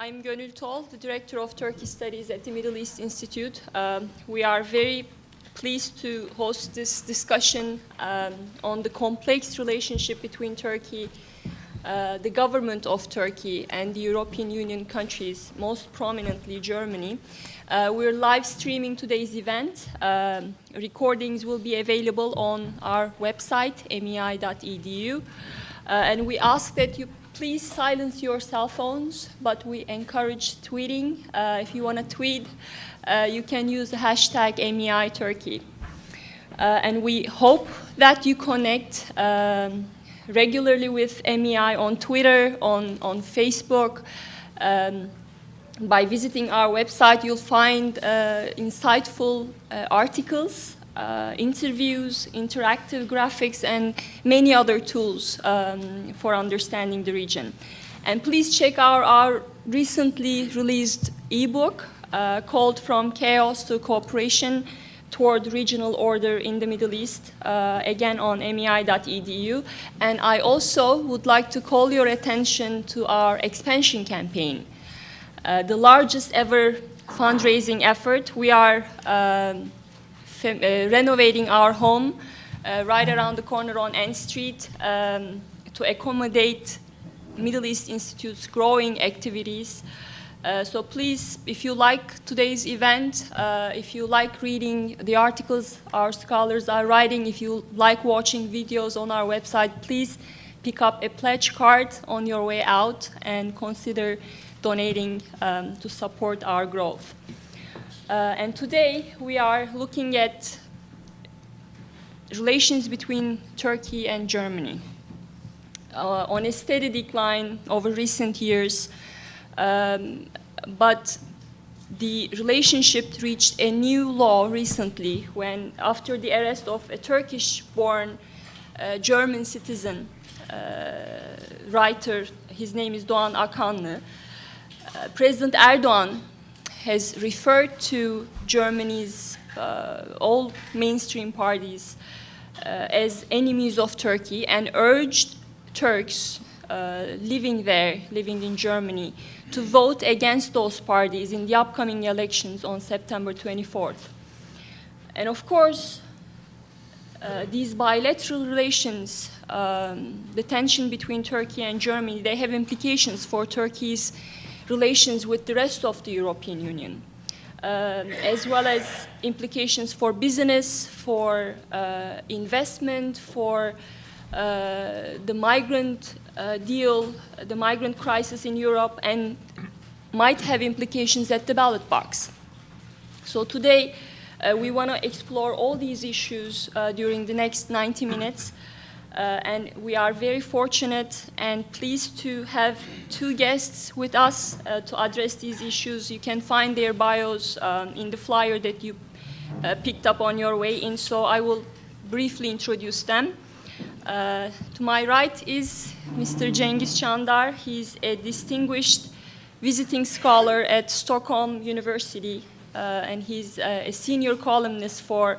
I'm Gönül Tol, the Director of Turkey Studies at the Middle East Institute. We are very pleased to host this discussion on the complex relationship between Turkey, the government of Turkey, and the European Union countries, most prominently Germany. We're live streaming today's event. Recordings will be available on our website, mei.edu. And we ask that you please silence your cell phones, but we encourage tweeting. If you want to tweet, you can use the hashtag MEITurkey. And we hope that you connect regularly with MEI on Twitter, on Facebook. By visiting our website, you'll find insightful articles, interviews, interactive graphics, and many other tools for understanding the region. And please check out our recently released ebook called From Chaos to Cooperation Toward Regional Order in the Middle East, again on mei.edu. And I also would like to call your attention to our expansion campaign, the largest ever fundraising effort. We are renovating our home right around the corner on N Street to accommodate Middle East Institute's growing activities. So please, if you like today's event, if you like reading the articles our scholars are writing, if you like watching videos on our website, please pick up a pledge card on your way out and consider donating to support our growth. And today we are looking at relations between Turkey and Germany on a steady decline over recent years, but the relationship reached a new low recently when, after the arrest of a Turkish-born German citizen, writer, his name is Dogan Akhanli, President Erdogan has referred to Germany's all mainstream parties as enemies of Turkey and urged Turks living in Germany, to vote against those parties in the upcoming elections on September 24th. And of course, these bilateral relations, the tension between Turkey and Germany, they have implications for Turkey's relations with the rest of the European Union, as well as implications for business, for investment, for the migrant deal, the migrant crisis in Europe, and might have implications at the ballot box. So today, we want to explore all these issues during the next 90 minutes. And we are very fortunate and pleased to have two guests with us to address these issues. You can find their bios in the flyer that you picked up on your way in, so I will briefly introduce them. To my right is Mr. Cengiz Çandar. He's a distinguished visiting scholar at Stockholm University, and he's a senior columnist for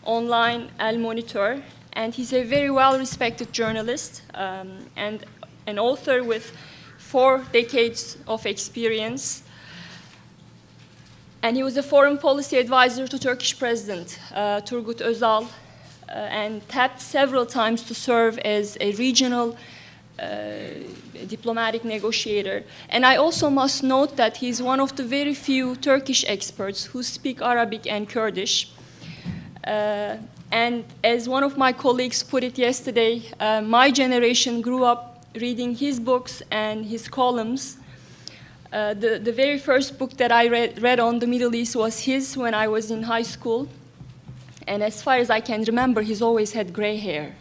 online El Monitor. And he's a very well-respected journalist and an author with 4 decades of experience. And he was a foreign policy advisor to Turkish President Turgut Özal and tapped several times to serve as a regional diplomatic negotiator. And I also must note that he's one of the very few Turkish experts who speak Arabic and Kurdish. And as one of my colleagues put it yesterday, my generation grew up reading his books and his columns. The very first book that I read on the Middle East was his when I was in high school. And as far as I can remember, he's always had gray hair.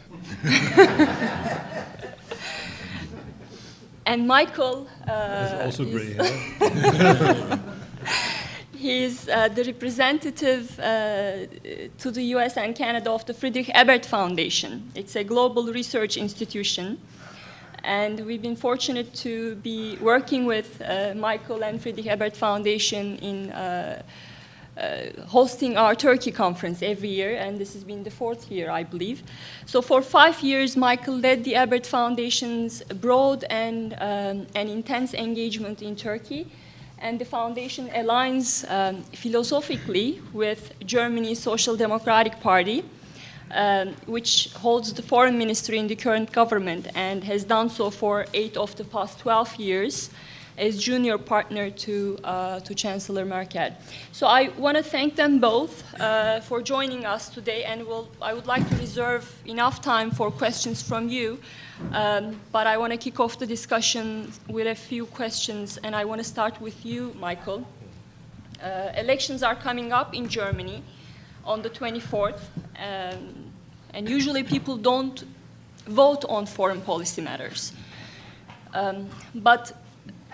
And Michael... also gray hair. He's the representative to the US and Canada of the Friedrich Ebert Foundation. It's a global research institution. And we've been fortunate to be working with Michael and Friedrich Ebert Foundation in hosting our Turkey conference every year, and this has been the 4th year, I believe. So for 5 years, Michael led the Ebert Foundation's broad and intense engagement in Turkey, and the foundation aligns philosophically with Germany's Social Democratic Party, which holds the foreign ministry in the current government and has done so for 8 of the past 12 years as junior partner to Chancellor Merkel. So I want to thank them both for joining us today, and I would like to reserve enough time for questions from you, but I want to kick off the discussion with a few questions, and I want to start with you, Michael. Elections are coming up in Germany on the 24th, and usually people don't vote on foreign policy matters. But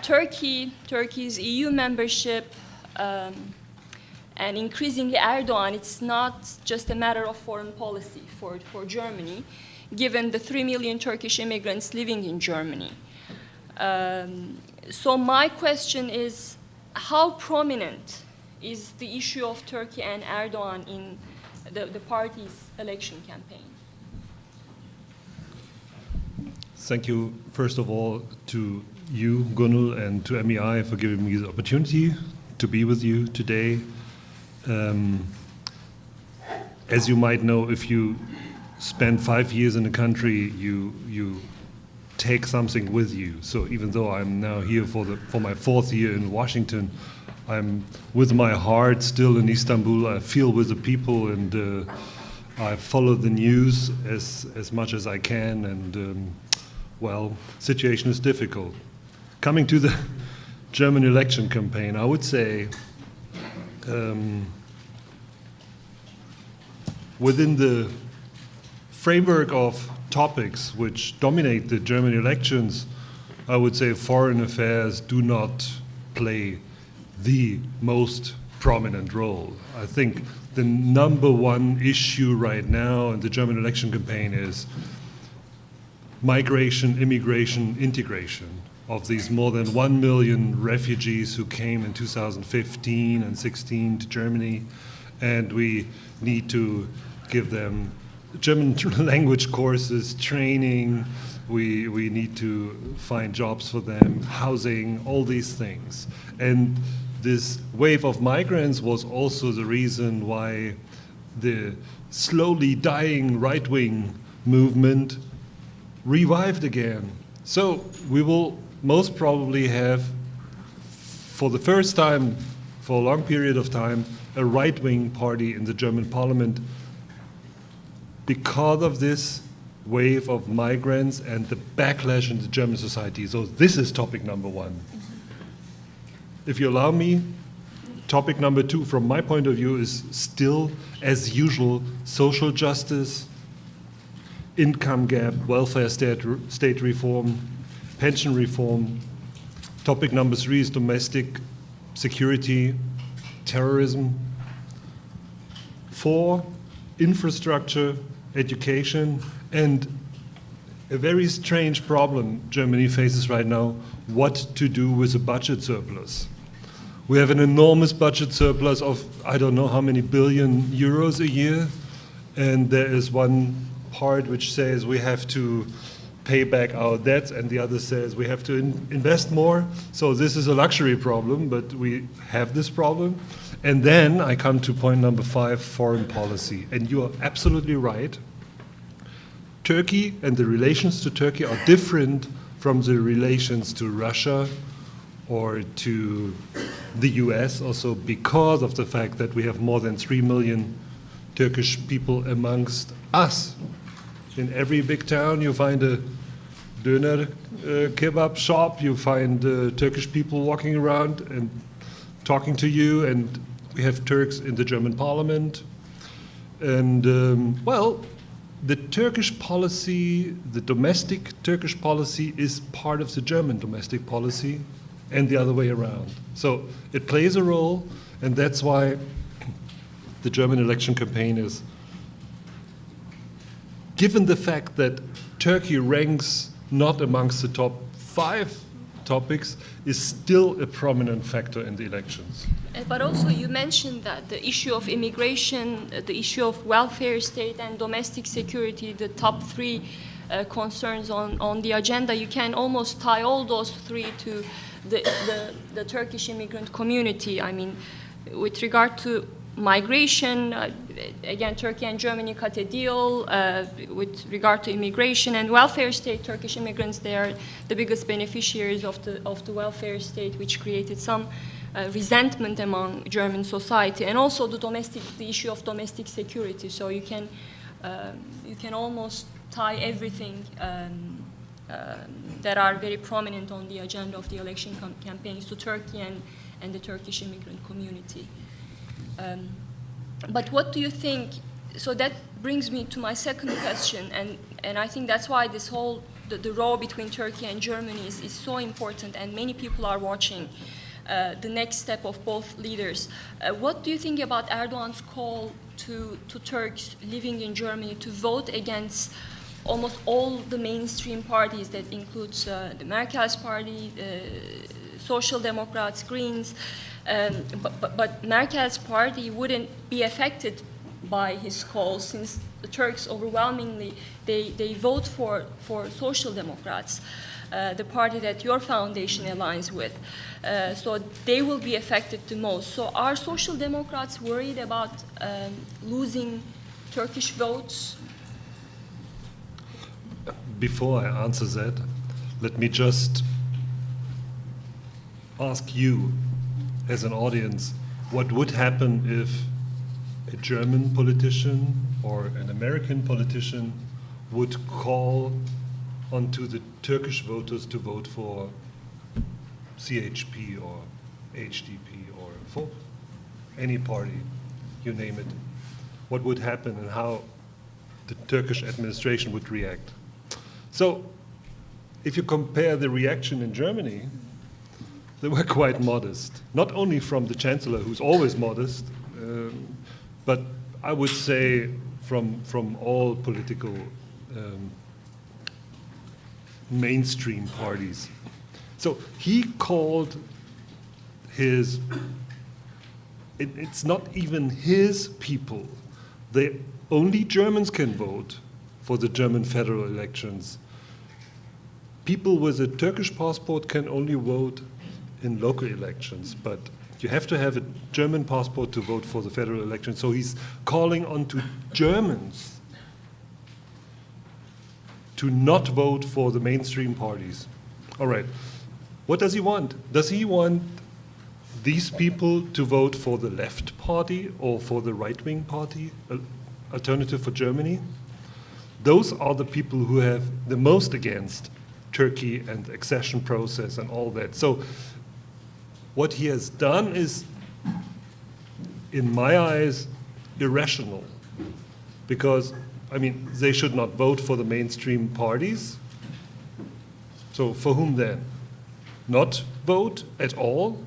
Turkey's EU membership, and increasingly Erdogan, it's not just a matter of foreign policy for Germany, given the 3 million Turkish immigrants living in Germany. So my question is, how prominent is the issue of Turkey and Erdogan in the party's election campaign? Thank you, first of all, to you, Gunul, and to MEI for giving me the opportunity to be with you today. As you might know, if you spend 5 years in a country, you take something with you. So even though I'm now here for my 4th year in Washington, I'm with my heart still in Istanbul. I feel with the people, and I follow the news as much as I can. And well, situation is difficult. Coming to the German election campaign, I would say within the framework of topics which dominate the German elections, I would say foreign affairs do not play the most prominent role. I think the #1 issue right now in the German election campaign is migration, immigration, integration of these more than 1 million refugees who came in 2015 and 16 to Germany, and we need to give them German language courses, training, we need to find jobs for them, housing, all these things. And this wave of migrants was also the reason why the slowly dying right-wing movement revived again. So we will most probably have, for the first time, for a long period of time, a right-wing party in the German parliament because of this wave of migrants and the backlash in the German society. So this is topic #1. If you allow me, topic #2 from my point of view is still, as usual, social justice, income gap, welfare state reform, pension reform. Topic #3 is domestic security, terrorism. 4, infrastructure, education, and a very strange problem Germany faces right now, what to do with a budget surplus. We have an enormous budget surplus of I don't know how many billion euros a year, and there is one part which says we have to pay back our debts, and the other says we have to invest more. So this is a luxury problem, but we have this problem. And then I come to point #5, foreign policy. And you are absolutely right. Turkey and the relations to Turkey are different from the relations to Russia or to the US, also because of the fact that we have more than 3 million Turkish people amongst us. In every big town you find a döner kebab shop, you find Turkish people walking around and talking to you, and we have Turks in the German parliament. And well, the Turkish policy, the domestic Turkish policy is part of the German domestic policy and the other way around. So it plays a role, and that's why the German election campaign is, given the fact that Turkey ranks not amongst the top 5 topics, is still a prominent factor in the elections. But also you mentioned that the issue of immigration, the issue of welfare state and domestic security, the top three concerns on the agenda, you can almost tie all those three to the Turkish immigrant community. I mean, with regard to migration, again, Turkey and Germany cut a deal with regard to immigration and welfare state. Turkish immigrants, they are the biggest beneficiaries of the welfare state, which created some resentment among German society, and also the issue of domestic security. So you can almost tie everything that are very prominent on the agenda of the election campaigns to Turkey and the Turkish immigrant community. But what do you think? So that brings me to my second question, and I think that's why this whole the row between Turkey and Germany is so important, and many people are watching the next step of both leaders. What do you think about Erdogan's call to Turks living in Germany to vote against almost all the mainstream parties, that includes the Merkel's party, Social Democrats, Greens, but Merkel's party wouldn't be affected by his call, since the Turks overwhelmingly they vote for Social Democrats, the party that your foundation aligns with. So they will be affected the most. So are Social Democrats worried about losing Turkish votes? Before I answer that, let me just ask you, as an audience, what would happen if a German politician or an American politician would call onto the Turkish voters to vote for CHP or HDP or for any party, you name it? What would happen and how the Turkish administration would react? So, if you compare the reaction in Germany, they were quite modest. Not only from the Chancellor, who's always modest, but I would say from all political mainstream parties. So he called his, it's not even his people. Only Germans can vote for the German federal elections. People with a Turkish passport can only vote in local elections, but you have to have a German passport to vote for the federal elections. So he's calling on to Germans to not vote for the mainstream parties. All right, what does he want? Does he want these people to vote for the left party or for the right-wing party, Alternative for Germany? Those are the people who have the most against Turkey and the accession process and all that. So what he has done is, in my eyes, irrational. Because, I mean, they should not vote for the mainstream parties. So for whom then? Not vote at all?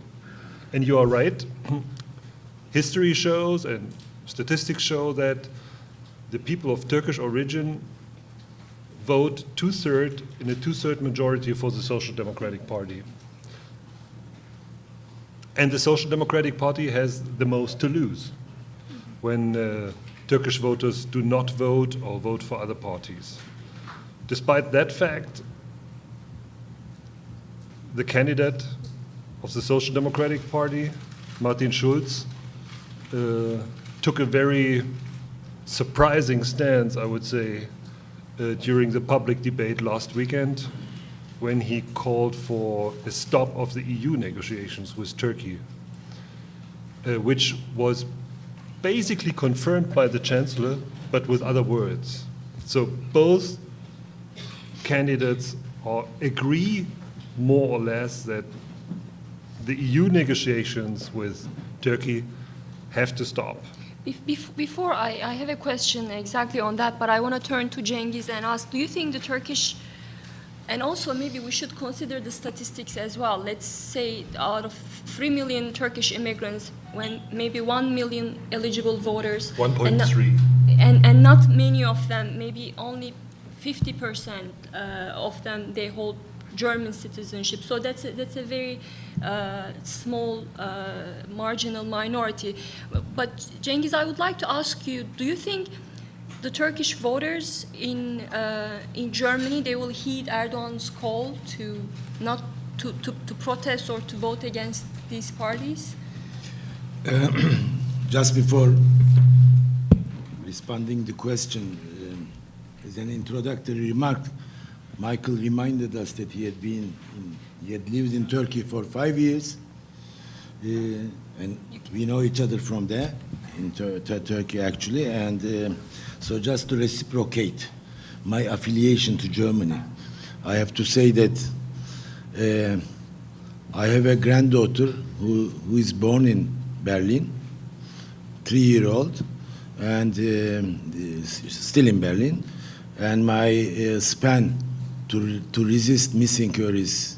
And you are right. History shows and statistics show that the people of Turkish origin vote in a two-third majority for the Social Democratic Party. And the Social Democratic Party has the most to lose when Turkish voters do not vote or vote for other parties. Despite that fact, the candidate of the Social Democratic Party, Martin Schulz, took a very surprising stance, I would say, during the public debate last weekend, when he called for a stop of the EU negotiations with Turkey, which was basically confirmed by the Chancellor, but with other words. So both candidates agree more or less that the EU negotiations with Turkey have to stop. Before I have a question exactly on that, but I want to turn to Cengiz and ask, do you think the Turkish, and also maybe we should consider the statistics as well, let's say out of 3 million Turkish immigrants, when maybe 1 million eligible voters, 1.3, and not many of them, maybe only 50% of them, they hold German citizenship. So that's a very small marginal minority. But Cengiz, I would like to ask you, do you think the Turkish voters in Germany, they will heed Erdogan's call to not to protest or to vote against these parties? Just before responding the question, as an introductory remark, Michael reminded us that he had lived in Turkey for 5 years, and we know each other from there, in Turkey actually, and so just to reciprocate my affiliation to Germany, I have to say that I have a granddaughter who is born in Berlin, 3-year-old, and still in Berlin, and my span to resist missing her is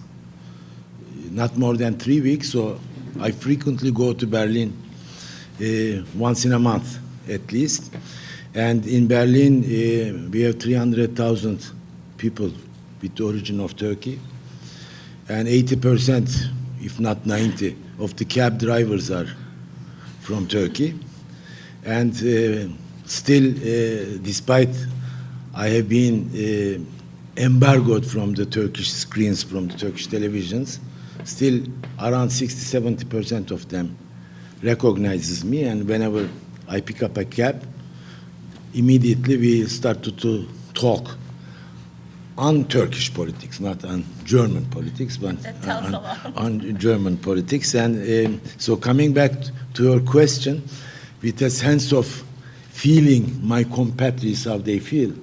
not more than 3 weeks, so I frequently go to Berlin once in a month at least. And in Berlin, we have 300,000 people with the origin of Turkey, and 80%, if not 90%, of the cab drivers are from Turkey. And still, despite I have been embargoed from the Turkish screens, from the Turkish televisions, still around 60-70% of them recognizes me, and whenever I pick up a cab, immediately we started to talk on Turkish politics, not on German politics, but on German politics. And so coming back to your question, with a sense of feeling my compatriots how they feel,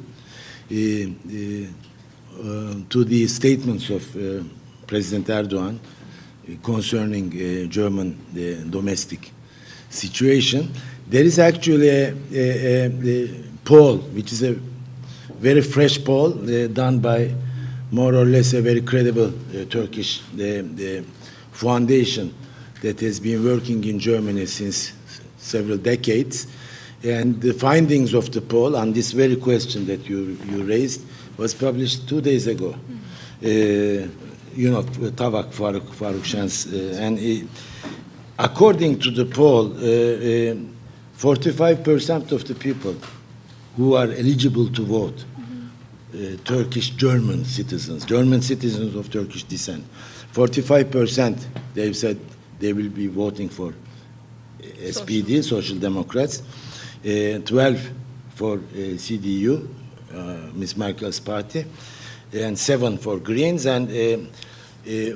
to the statements of President Erdogan concerning German domestic situation, there is actually a poll, which is a very fresh poll done by more or less a very credible Turkish foundation that has been working in Germany since several decades. And the findings of the poll on this very question that you raised was published 2 days ago. You know, Tavak Faruk Şens, and according to the poll, 45% of the people who are eligible to vote, Turkish-German citizens of Turkish descent, 45% they've said they will be voting for SPD, Social Democrats, 12 for CDU, Ms. Merkel's party, and 7 for Greens, and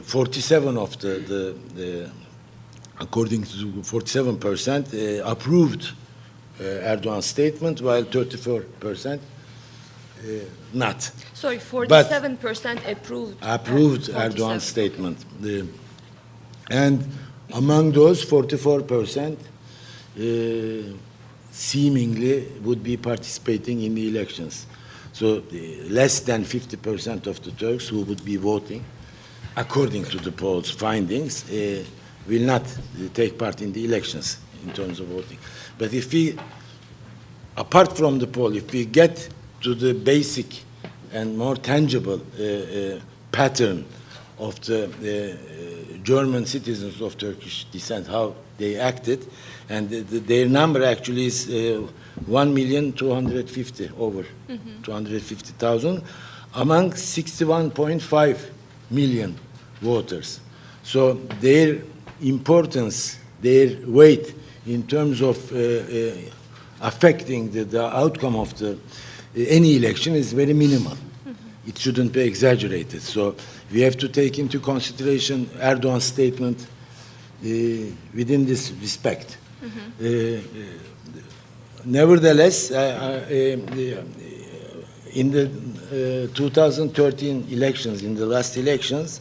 47 of the according to 47% approved Erdogan's statement, while 34% not. Sorry, 47% approved Erdogan's statement. And among those, 44% seemingly would be participating in the elections. So less than 50% of the Turks who would be voting, according to the poll's findings, will not take part in the elections in terms of voting. But if we, apart from the poll, if we get to the basic and more tangible pattern of the German citizens of Turkish descent, how they acted, and their number actually is 1,250,000, over 250,000, among 61.5 million voters. So their importance, their weight in terms of affecting the outcome of any election is very minimal. It shouldn't be exaggerated. So we have to take into consideration Erdogan's statement within this respect. Nevertheless, in the 2013 elections, in the last elections,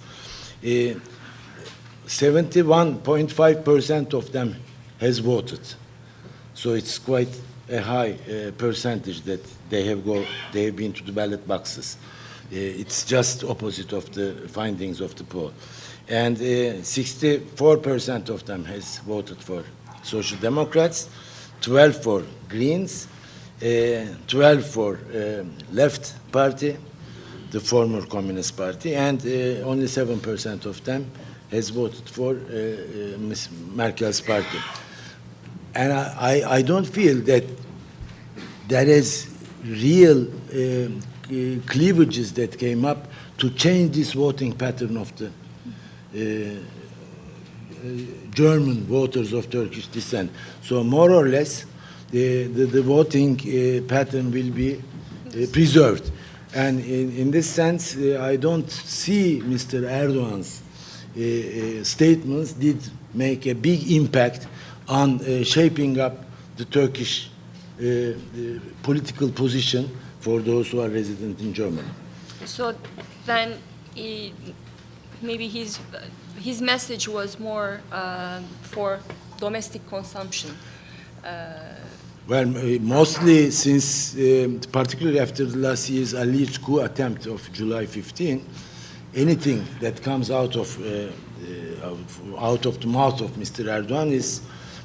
71.5% of them has voted. So it's quite a high percentage that they have been to the ballot boxes. It's just opposite of the findings of the poll. And 64% of them has voted for Social Democrats, 12 for Greens, 12 for Left Party, the former Communist Party, and only 7% of them has voted for Ms. Merkel's party. And I don't feel that there is real cleavages that came up to change this voting pattern of the German voters of Turkish descent. So more or less, the voting pattern will be preserved. And in this sense, I don't see Mr. Erdogan's statements did make a big impact on shaping up the Turkish political position for those who are resident in Germany. So then maybe his message was more for domestic consumption. Well, mostly since, particularly after the last year's alleged coup attempt of July 15, anything that comes out of the mouth of Mr. Erdogan is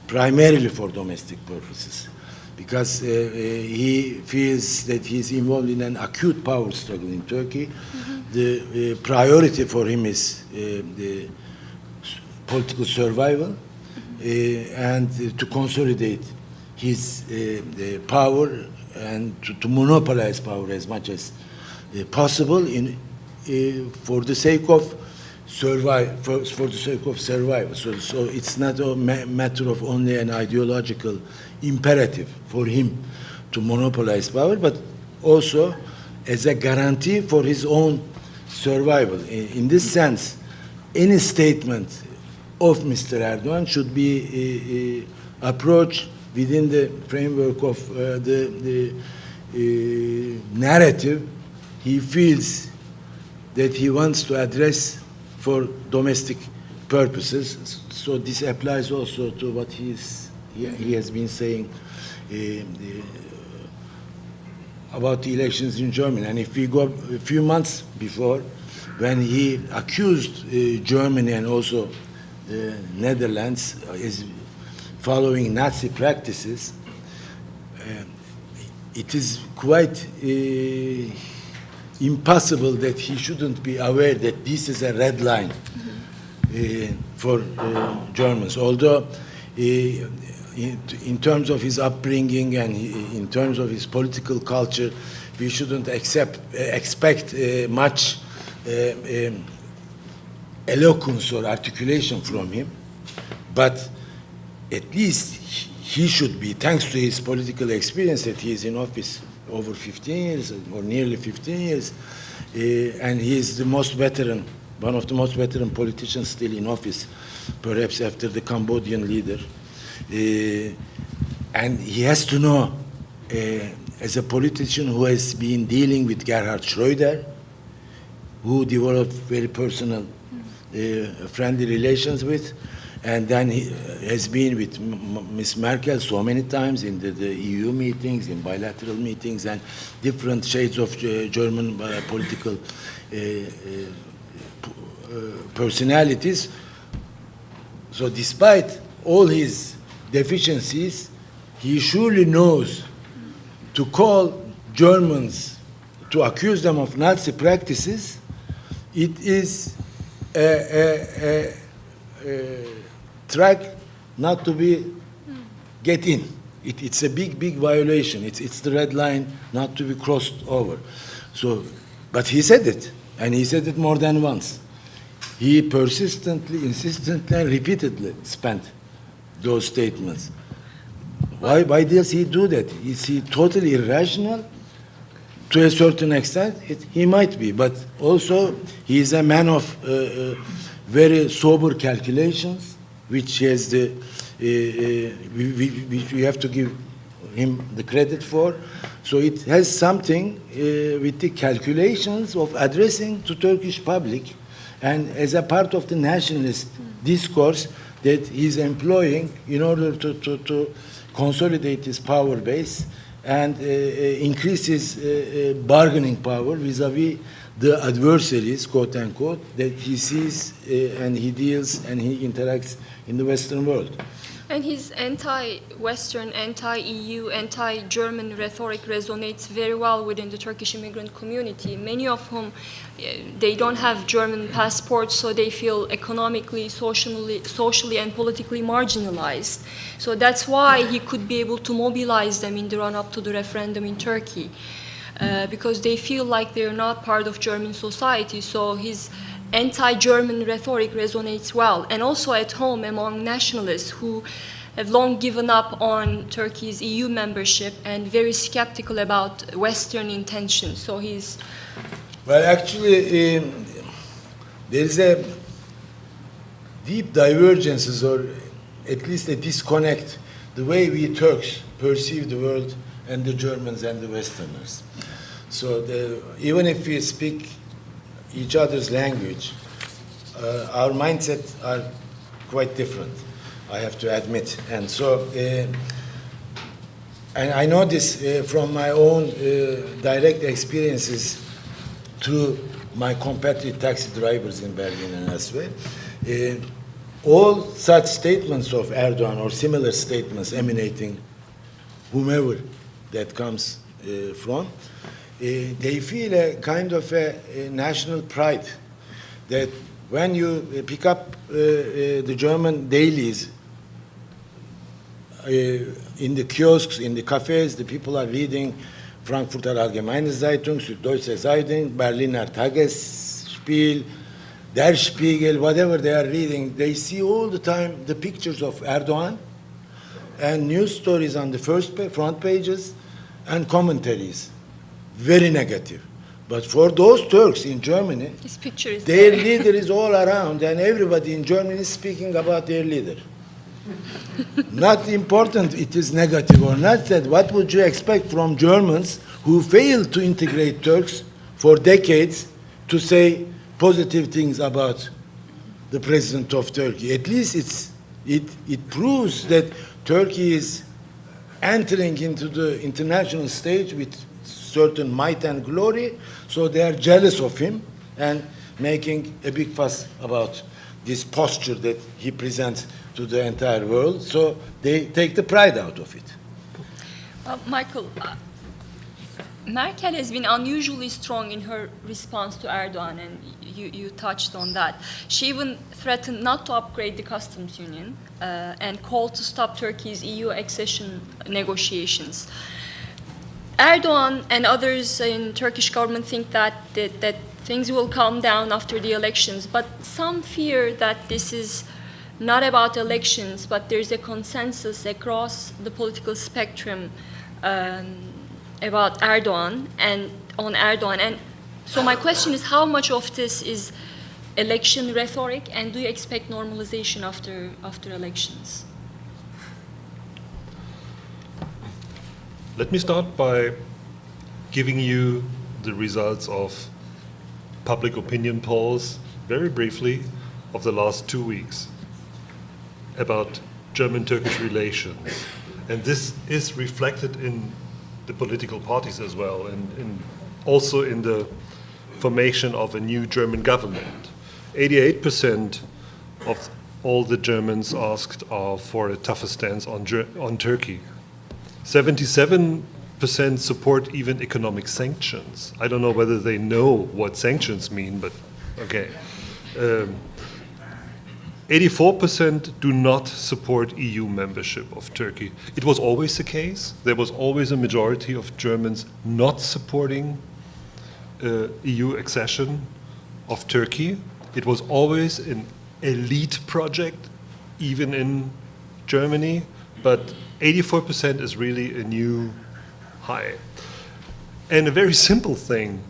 primarily for domestic purposes, because he feels that he's involved in an acute power struggle in Turkey. The priority for him is the political survival and to consolidate his power and to monopolize power as much as possible for the sake of survival. So it's not a matter of only an ideological imperative for him to monopolize power, but also as a guarantee for his own survival. In this sense, any statement of Mr. Erdogan should be approached within the framework of the narrative he feels that he wants to address for domestic purposes. So this applies also to what he has been saying about the elections in Germany. And if we go a few months before, when he accused Germany and also the Netherlands as following Nazi practices, it is quite impossible that he shouldn't be aware that this is a red line for Germans. Although in terms of his upbringing and in terms of his political culture, we shouldn't expect much eloquence or articulation from him. But at least he should be, thanks to his political experience that he is in office over 15 years or nearly 15 years, and he is the most veteran, one of the most veteran politicians still in office, perhaps after the Cambodian leader. And he has to know, as a politician who has been dealing with Gerhard Schröder, who developed very personal, friendly relations with, and then he has been with Ms. Merkel so many times in the EU meetings, in bilateral meetings, and different shades of German political personalities. So despite all his deficiencies, he surely knows to call Germans, to accuse them of Nazi practices, it is a track not to be get in. It's a big violation. It's the red line not to be crossed over. So, but he said it, and he said it more than once. He persistently, insistently, and repeatedly spent those statements. Why does he do that? Is he totally irrational? To a certain extent, he might be, but also he is a man of very sober calculations, which has we have to give him the credit for. So it has something with the calculations of addressing to Turkish public, and as a part of the nationalist discourse that he's employing in order to consolidate his power base and increase his bargaining power vis-à-vis the adversaries, quote unquote, that he sees and he deals and he interacts in the Western world. And his anti-Western, anti-EU, anti-German rhetoric resonates very well within the Turkish immigrant community, many of whom, they don't have German passports, so they feel economically, socially and politically marginalized. So that's why he could be able to mobilize them in the run-up to the referendum in Turkey, because they feel like they're not part of German society. So his anti-German rhetoric resonates well, and also at home among nationalists who have long given up on Turkey's EU membership and very skeptical about Western intentions. So he's... Well, actually, there is a deep divergences, or at least a disconnect, the way we Turks perceive the world and the Germans and the Westerners. So even if we speak each other's language, our mindsets are quite different, I have to admit. And so, and I know this from my own direct experiences through my compatriot taxi drivers in Berlin and elsewhere. All such statements of Erdogan or similar statements emanating whomever that comes from, they feel a kind of a national pride that when you pick up the German dailies in the kiosks, in the cafes, the people are reading Frankfurter Allgemeine Zeitung, Süddeutsche Zeitung, Berliner Tagesspiel, Der Spiegel, whatever they are reading, they see all the time the pictures of Erdogan and news stories on the front pages and commentaries. Very negative. But for those Turks in Germany, his picture is their there. leader is all around, and everybody in Germany is speaking about their leader. Not important it is negative or not. That what would you expect from Germans who failed to integrate Turks for decades to say positive things about the president of Turkey? At least it proves that Turkey is entering into the international stage with certain might and glory, so they are jealous of him and making a big fuss about this posture that he presents to the entire world, so they take the pride out of it. Michael, Merkel has been unusually strong in her response to Erdogan, and you touched on that. She even threatened not to upgrade the customs union and called to stop Turkey's EU accession negotiations. Erdogan and others in Turkish government think that things will calm down after the elections, but some fear that this is not about elections, but there's a consensus across the political spectrum about Erdogan and on Erdogan. And so my question is, how much of this is election rhetoric, and do you expect normalization after elections? Let me start by giving you the results of public opinion polls, very briefly, of the last 2 weeks about German-Turkish relations. And this is reflected in the political parties as well, and also in the formation of a new German government. 88% of all the Germans asked are for a tougher stance on Turkey. 77% support even economic sanctions. I don't know whether they know what sanctions mean, but okay. 84% do not support EU membership of Turkey. It was always the case. There was always a majority of Germans not supporting EU accession of Turkey. It was always an elite project, even in Germany, but 84% is really a new high. And a very simple thing,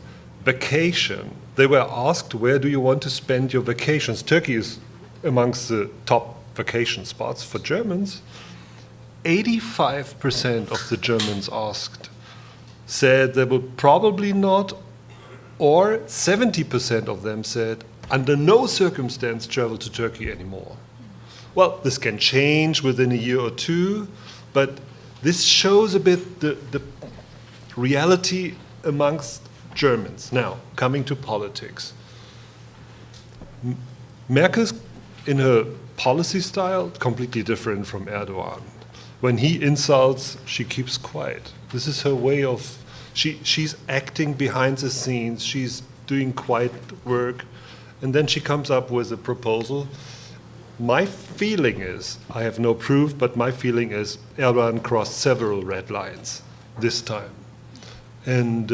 vacation. They were asked, where do you want to spend your vacations? Turkey is amongst the top vacation spots for Germans. 85% of the Germans asked said they would probably not, or 70% of them said, under no circumstance travel to Turkey anymore. Well, this can change within a year or two, but this shows a bit the reality amongst Germans. Now, coming to politics. Merkel in her policy style, completely different from Erdogan. When he insults, she keeps quiet. This is her way of, she's acting behind the scenes, she's doing quiet work, and then she comes up with a proposal. My feeling is, I have no proof, but my feeling is Erdogan crossed several red lines this time. And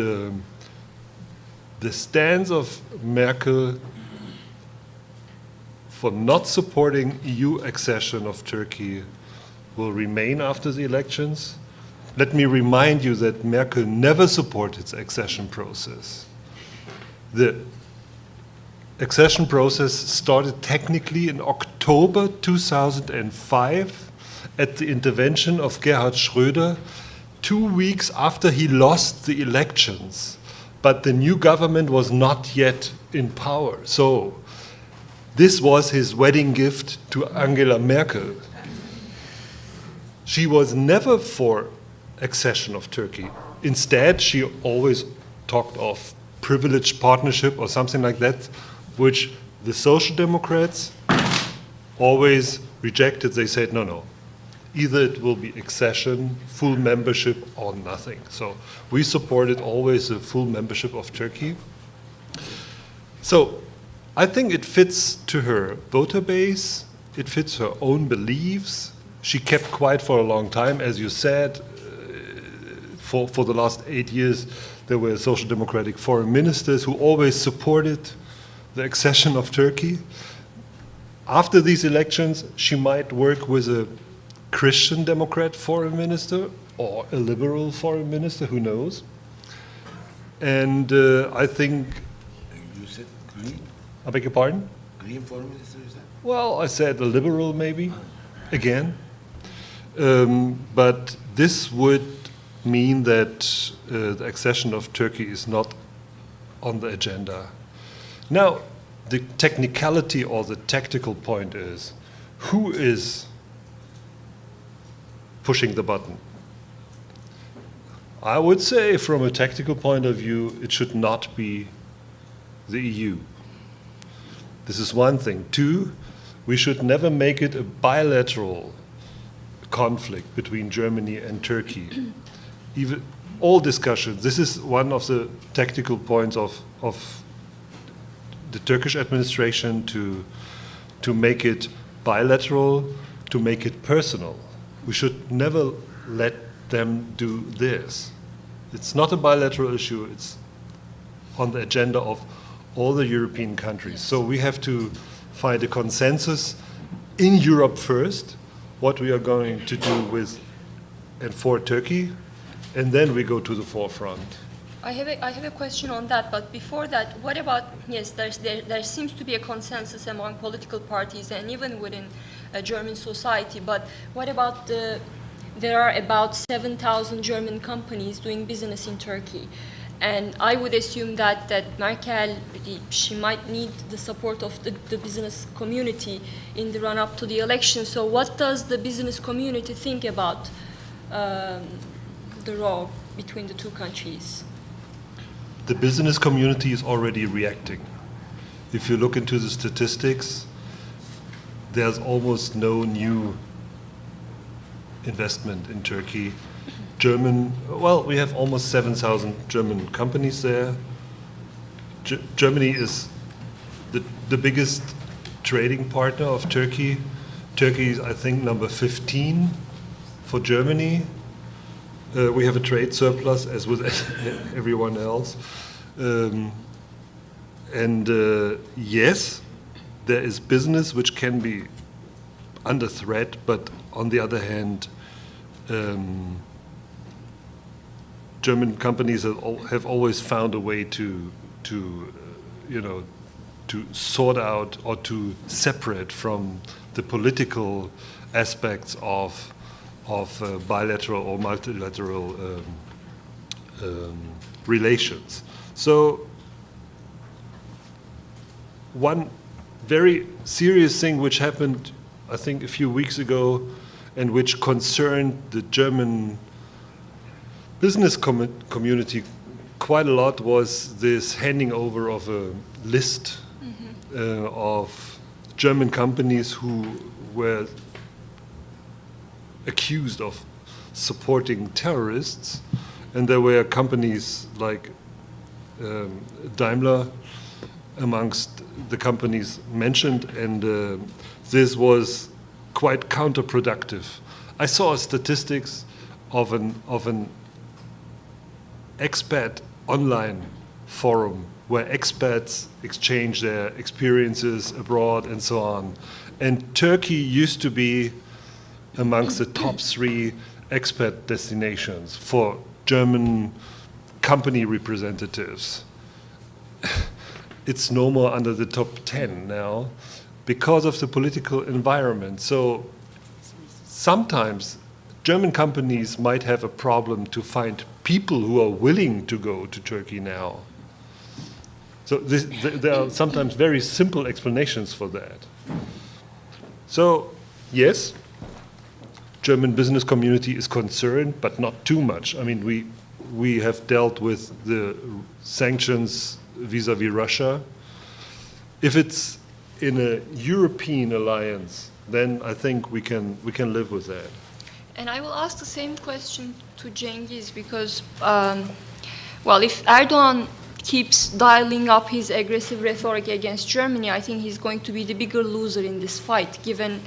the stance of Merkel for not supporting EU accession of Turkey will remain after the elections. Let me remind you that Merkel never supported the accession process. The accession process started technically in October 2005 at the intervention of Gerhard Schröder 2 weeks after he lost the elections. But the new government was not yet in power. So this was his wedding gift to Angela Merkel. She was never for accession of Turkey. Instead, she always talked of privileged partnership or something like that, which the Social Democrats always rejected. They said, no, no, either it will be accession, full membership, or nothing. So we supported always a full membership of Turkey. So I think it fits to her voter base, it fits her own beliefs. She kept quiet for a long time, as you said. For the last 8 years, there were social democratic foreign ministers who always supported the accession of Turkey. After these elections, she might work with a Christian Democrat foreign minister or a liberal foreign minister, who knows? And I think... You said green? I beg your pardon? Green foreign minister, is that? Well, I said a liberal maybe, again. But this would mean that the accession of Turkey is not on the agenda. Now, the technicality or the tactical point is, who is pushing the button? I would say from a tactical point of view, it should not be the EU. This is one thing. Two, we should never make it a bilateral conflict between Germany and Turkey. Even all discussions, this is one of the tactical points of the Turkish administration to make it bilateral, to make it personal. We should never let them do this. It's not a bilateral issue, it's on the agenda of all the European countries. So we have to find a consensus in Europe first, what we are going to do with and for Turkey, and then we go to the forefront. I have a question on that, but before that, what about, yes, there seems to be a consensus among political parties and even within German society, but what about there are about 7,000 German companies doing business in Turkey, and I would assume that Merkel, she might need the support of the business community in the run-up to the election. So what does the business community think about the row between the two countries? The business community is already reacting. If you look into the statistics, there's almost no new investment in Turkey. We have almost 7,000 German companies there. Germany is the biggest trading partner of Turkey. Turkey is, I think, number 15 for Germany. We have a trade surplus, as with everyone else. Yes, there is business which can be under threat, but on the other hand, German companies have always found a way to sort out or to separate from the political aspects of bilateral or multilateral relations. So one very serious thing which happened, I think, a few weeks ago, and which concerned the German business community quite a lot, was this handing over of a list of German companies who were accused of supporting terrorists, and there were companies like Daimler amongst the companies mentioned, and this was quite counterproductive. I saw statistics of an expat online forum where expats exchange their experiences abroad and so on. And Turkey used to be amongst the top 3 expat destinations for German company representatives. It's no more under the top 10 now because of the political environment. So sometimes German companies might have a problem to find people who are willing to go to Turkey now. So there are sometimes very simple explanations for that. So yes, German business community is concerned, but not too much. I mean, we have dealt with the sanctions vis-à-vis Russia. If it's in a European alliance, then I think we can live with that. And I will ask the same question to Cengiz because, well, if Erdogan keeps dialing up his aggressive rhetoric against Germany, I think he's going to be the bigger loser in this fight, given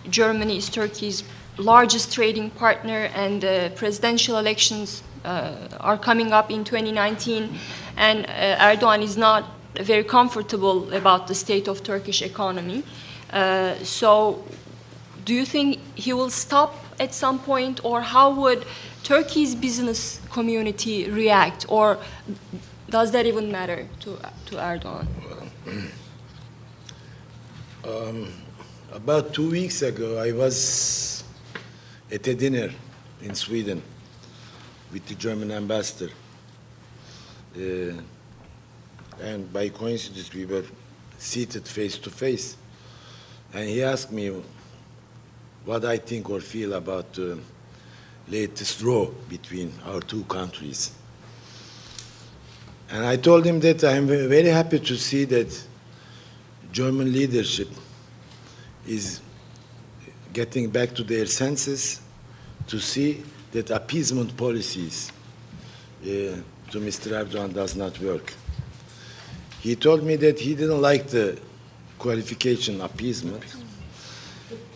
Germany is Turkey's largest trading partner and presidential elections are coming up in 2019, and Erdogan is not very comfortable about the state of Turkish economy. So do you think he will stop at some point, or how would Turkey's business community react, or does that even matter to Erdogan? About 2 weeks ago, I was at a dinner in Sweden with the German ambassador. And by coincidence, we were seated face to face. And he asked me what I think or feel about the latest war between our two countries. And I told him that I'm very happy to see that German leadership is getting back to their senses to see that appeasement policies to Mr. Erdogan does not work. He told me that he didn't like the qualification appeasement,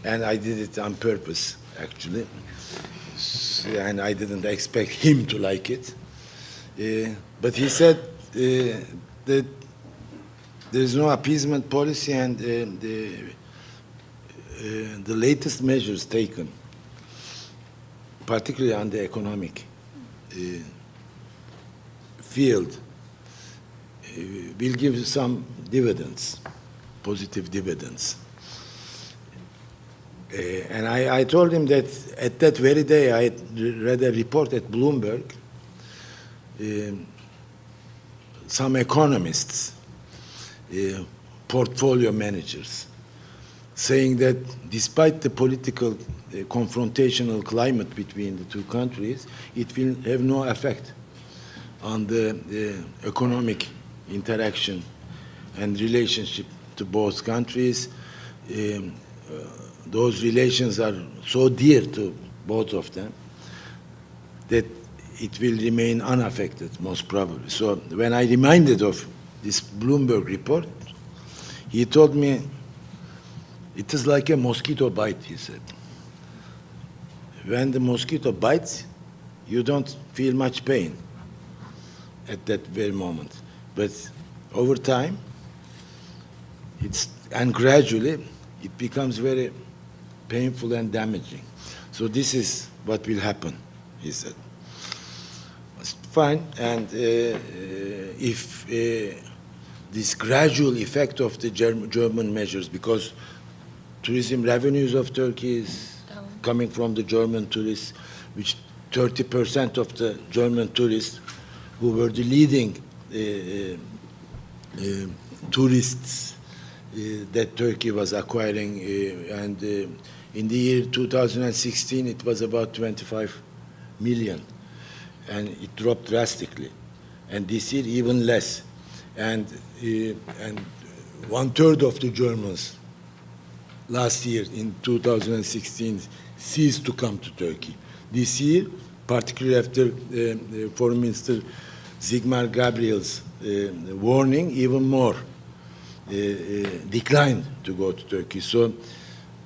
and I did it on purpose, actually. And I didn't expect him to like it. But he said that there's no appeasement policy, and the latest measures taken, particularly on the economic field, will give some dividends, positive dividends. And I told him that at that very day I had read a report at Bloomberg. Some economists, portfolio managers, saying that despite the political confrontational climate between the two countries, it will have no effect on the economic interaction and relationship to both countries. Those relations are so dear to both of them that it will remain unaffected, most probably. So when I reminded of this Bloomberg report, he told me, it is like a mosquito bite, he said. When the mosquito bites, you don't feel much pain at that very moment. But over time, and gradually, it becomes very painful and damaging. So this is what will happen, he said. It's fine, and if this gradual effect of the German measures, because tourism revenues of Turkey is coming from the German tourists, which 30% of the German tourists who were the leading tourists that Turkey was acquiring, and in the year 2016 it was about 25 million, and it dropped drastically, and this year even less, and 1/3 of the Germans last year in 2016 ceased to come to Turkey. This year, particularly after Foreign Minister Sigmar Gabriel's warning, even more declined to go to Turkey. So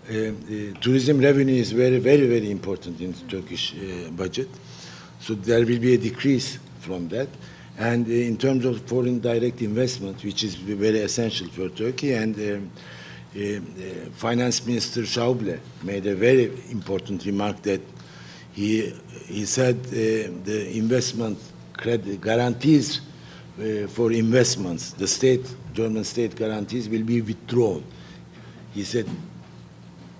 tourism revenue is very, very, very important in the Turkish budget. So there will be a decrease from that. And in terms of foreign direct investment, which is very essential for Turkey, and Finance Minister Schauble made a very important remark that he said the investment credit guarantees for investments, the German state guarantees will be withdrawn. He said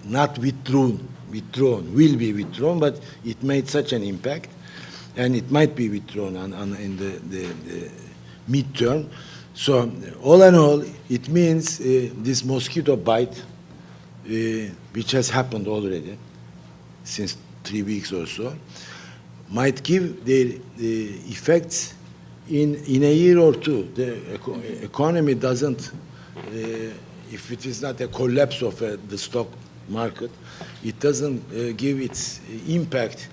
not withdrawn, will be withdrawn, but it made such an impact, and it might be withdrawn in the midterm. So all in all, it means this mosquito bite, which has happened already since 3 weeks or so, might give their effects in a year or two. The economy doesn't, if it is not a collapse of the stock market, it doesn't give its impact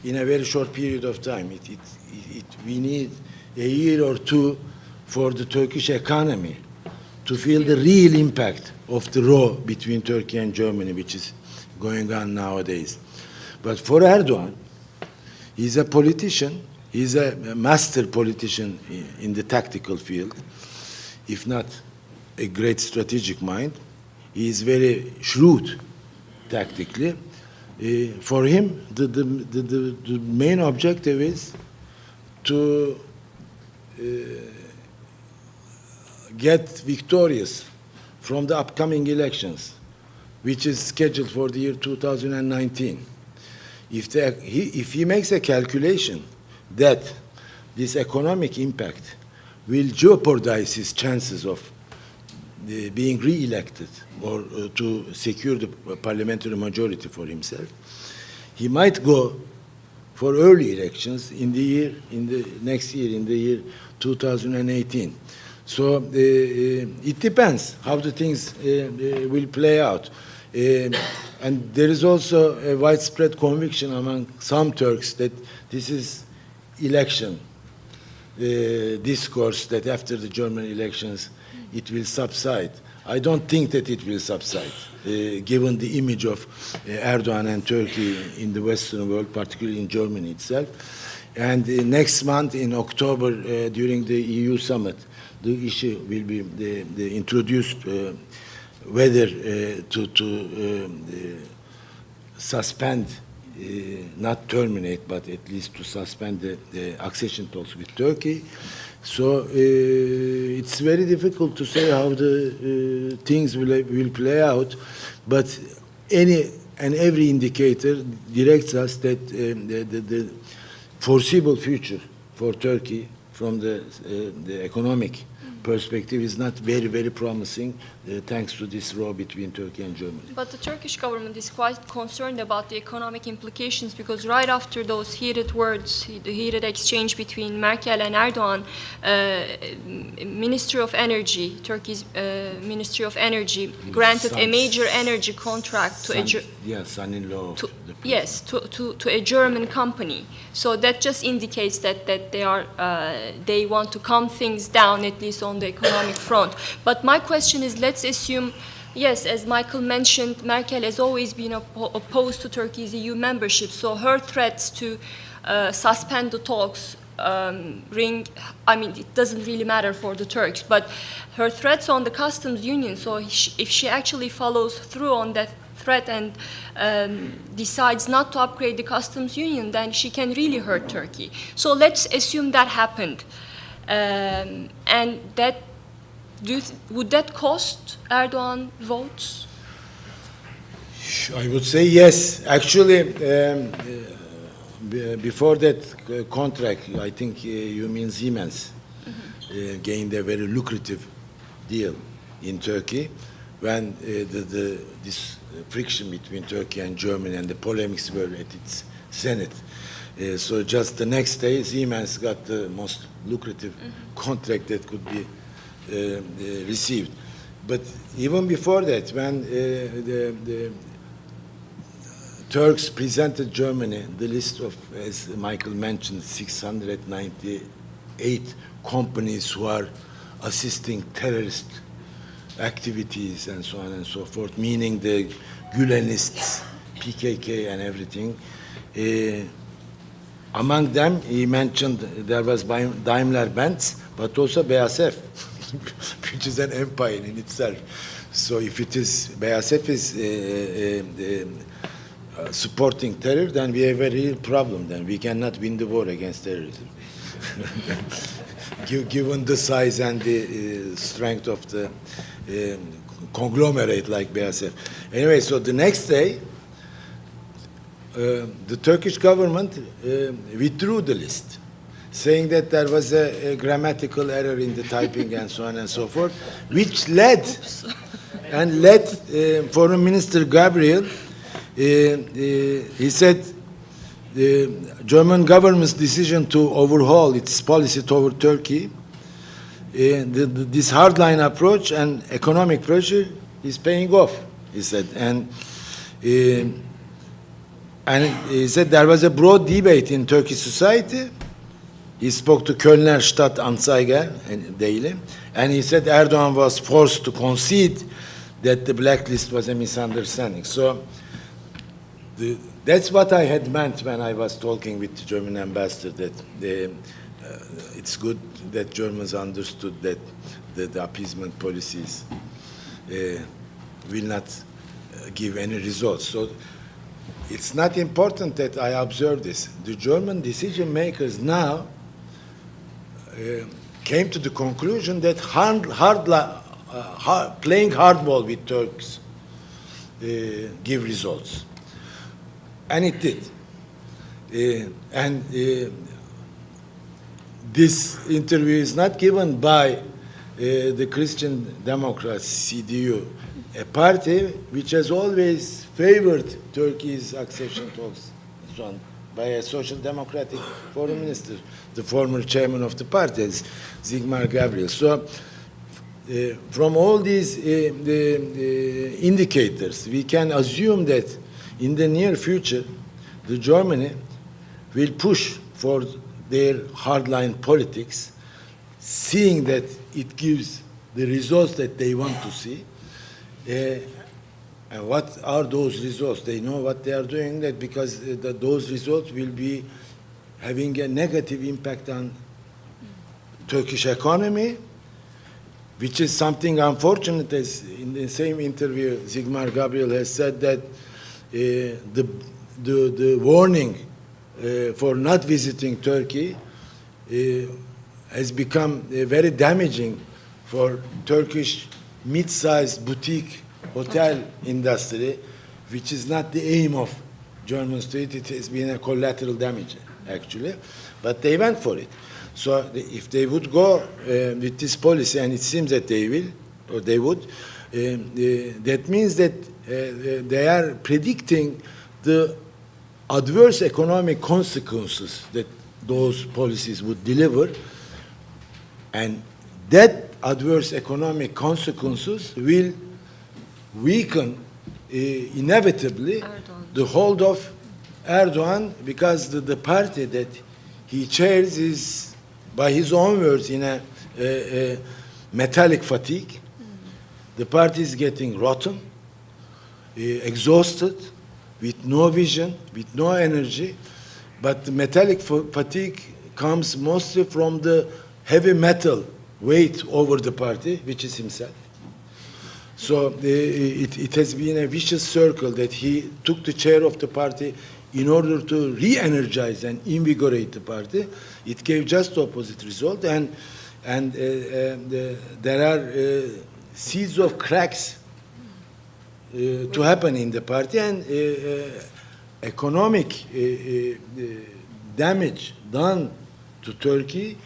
in a very short period of time. We need a year or two for the Turkish economy to feel the real impact of the row between Turkey and Germany, which is going on nowadays. But for Erdogan, he's a politician. He's a master politician in the tactical field, if not a great strategic mind. He is very shrewd tactically. For him, the main objective is to get victorious from the upcoming elections, which is scheduled for the year 2019. If he makes a calculation that this economic impact will jeopardize his chances of being re-elected or to secure the parliamentary majority for himself, he might go for early elections in the next year, in the year 2018. So it depends how the things will play out. And there is also a widespread conviction among some Turks that this is election discourse, that after the German elections it will subside. I don't think that it will subside, given the image of Erdogan and Turkey in the Western world, particularly in Germany itself. And next month in October, during the EU summit, the issue will be introduced whether to suspend, not terminate, but at least to suspend the accession talks with Turkey. So it's very difficult to say how the things will play out, but any and every indicator directs us that the foreseeable future for Turkey from the economic perspective is not very, very promising, thanks to this row between Turkey and Germany. But the Turkish government is quite concerned about the economic implications, because right after those heated words, the heated exchange between Merkel and Erdogan, Ministry of Energy, Turkey's Ministry of Energy, granted a major energy contract to son-in-law. Yes, to a German company. So that just indicates that they want to calm things down, at least on the economic front. But my question is, let's assume, yes, as Michael mentioned, Merkel has always been opposed to Turkey's EU membership. So her threats to suspend the talks it doesn't really matter for the Turks, but her threats on the customs union, so if she actually follows through on that threat and decides not to upgrade the customs union, then she can really hurt Turkey. So let's assume that happened. And would that cost Erdogan votes? I would say yes. Actually, before that contract, I think you mean Siemens, gained a very lucrative deal in Turkey when this friction between Turkey and Germany and the polemics were at its zenith. So just the next day, Siemens got the most lucrative contract that could be received. But even before that, when the Turks presented Germany the list of, as Michael mentioned, 698 companies who are assisting terrorist activities and so on and so forth, meaning the Gülenists, PKK and everything. Among them, he mentioned there was Daimler-Benz, but also BASF, which is an empire in itself. So if it is, BASF is supporting terror, then we have a real problem. Then we cannot win the war against terrorism. Given the size and the strength of the conglomerate like BASF. Anyway, so the next day, the Turkish government withdrew the list, saying that there was a grammatical error in the typing and so on and so forth, which led Foreign Minister Gabriel. He said the German government's decision to overhaul its policy toward Turkey, this hardline approach and economic pressure is paying off, he said. And he said there was a broad debate in Turkish society. He spoke to Kölner Stadtanzeiger daily, and he said Erdogan was forced to concede that the blacklist was a misunderstanding. So that's what I had meant when I was talking with the German ambassador, that it's good that Germans understood that the appeasement policies will not give any results. So it's not important that I observe this. The German decision makers now came to the conclusion that playing hardball with Turks give results. And it did. This interview is not given by the Christian Democrats, CDU, a party which has always favored Turkey's accession talks, and so on, by a social democratic foreign minister, the former chairman of the party, Sigmar Gabriel. So from all these indicators, we can assume that in the near future, the Germany will push for their hardline politics, seeing that it gives the results that they want to see. And what are those results? They know what they are doing, that because those results will be having a negative impact on Turkish economy, which is something unfortunate. As in the same interview, Sigmar Gabriel has said that the warning for not visiting Turkey has become very damaging for Turkish mid-sized boutique hotel industry, which is not the aim of German state. It has been a collateral damage, actually. But they went for it. So if they would go with this policy, and it seems that they will, or they would, that means that they are predicting the adverse economic consequences that those policies would deliver, and that adverse economic consequences will weaken inevitably the hold of Erdogan, because the party that he chairs is, by his own words, in a metallic fatigue. The party is getting rotten, exhausted, with no vision, with no energy. But the metallic fatigue comes mostly from the heavy metal weight over the party, which is himself. So it has been a vicious circle that he took the chair of the party in order to re-energize and invigorate the party. It gave just the opposite result, and there are seeds of cracks to happen in the party, and economic damage done to Turkey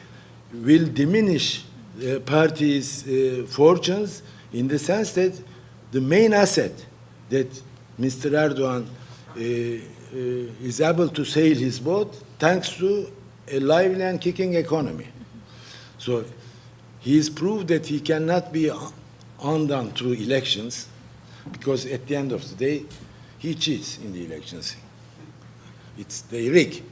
will diminish the party's fortunes, in the sense that the main asset that Mr. Erdogan is able to sail his boat thanks to a lively and kicking economy. So he has proved that he cannot be undone through elections, because at the end of the day, he cheats in the elections. They rig.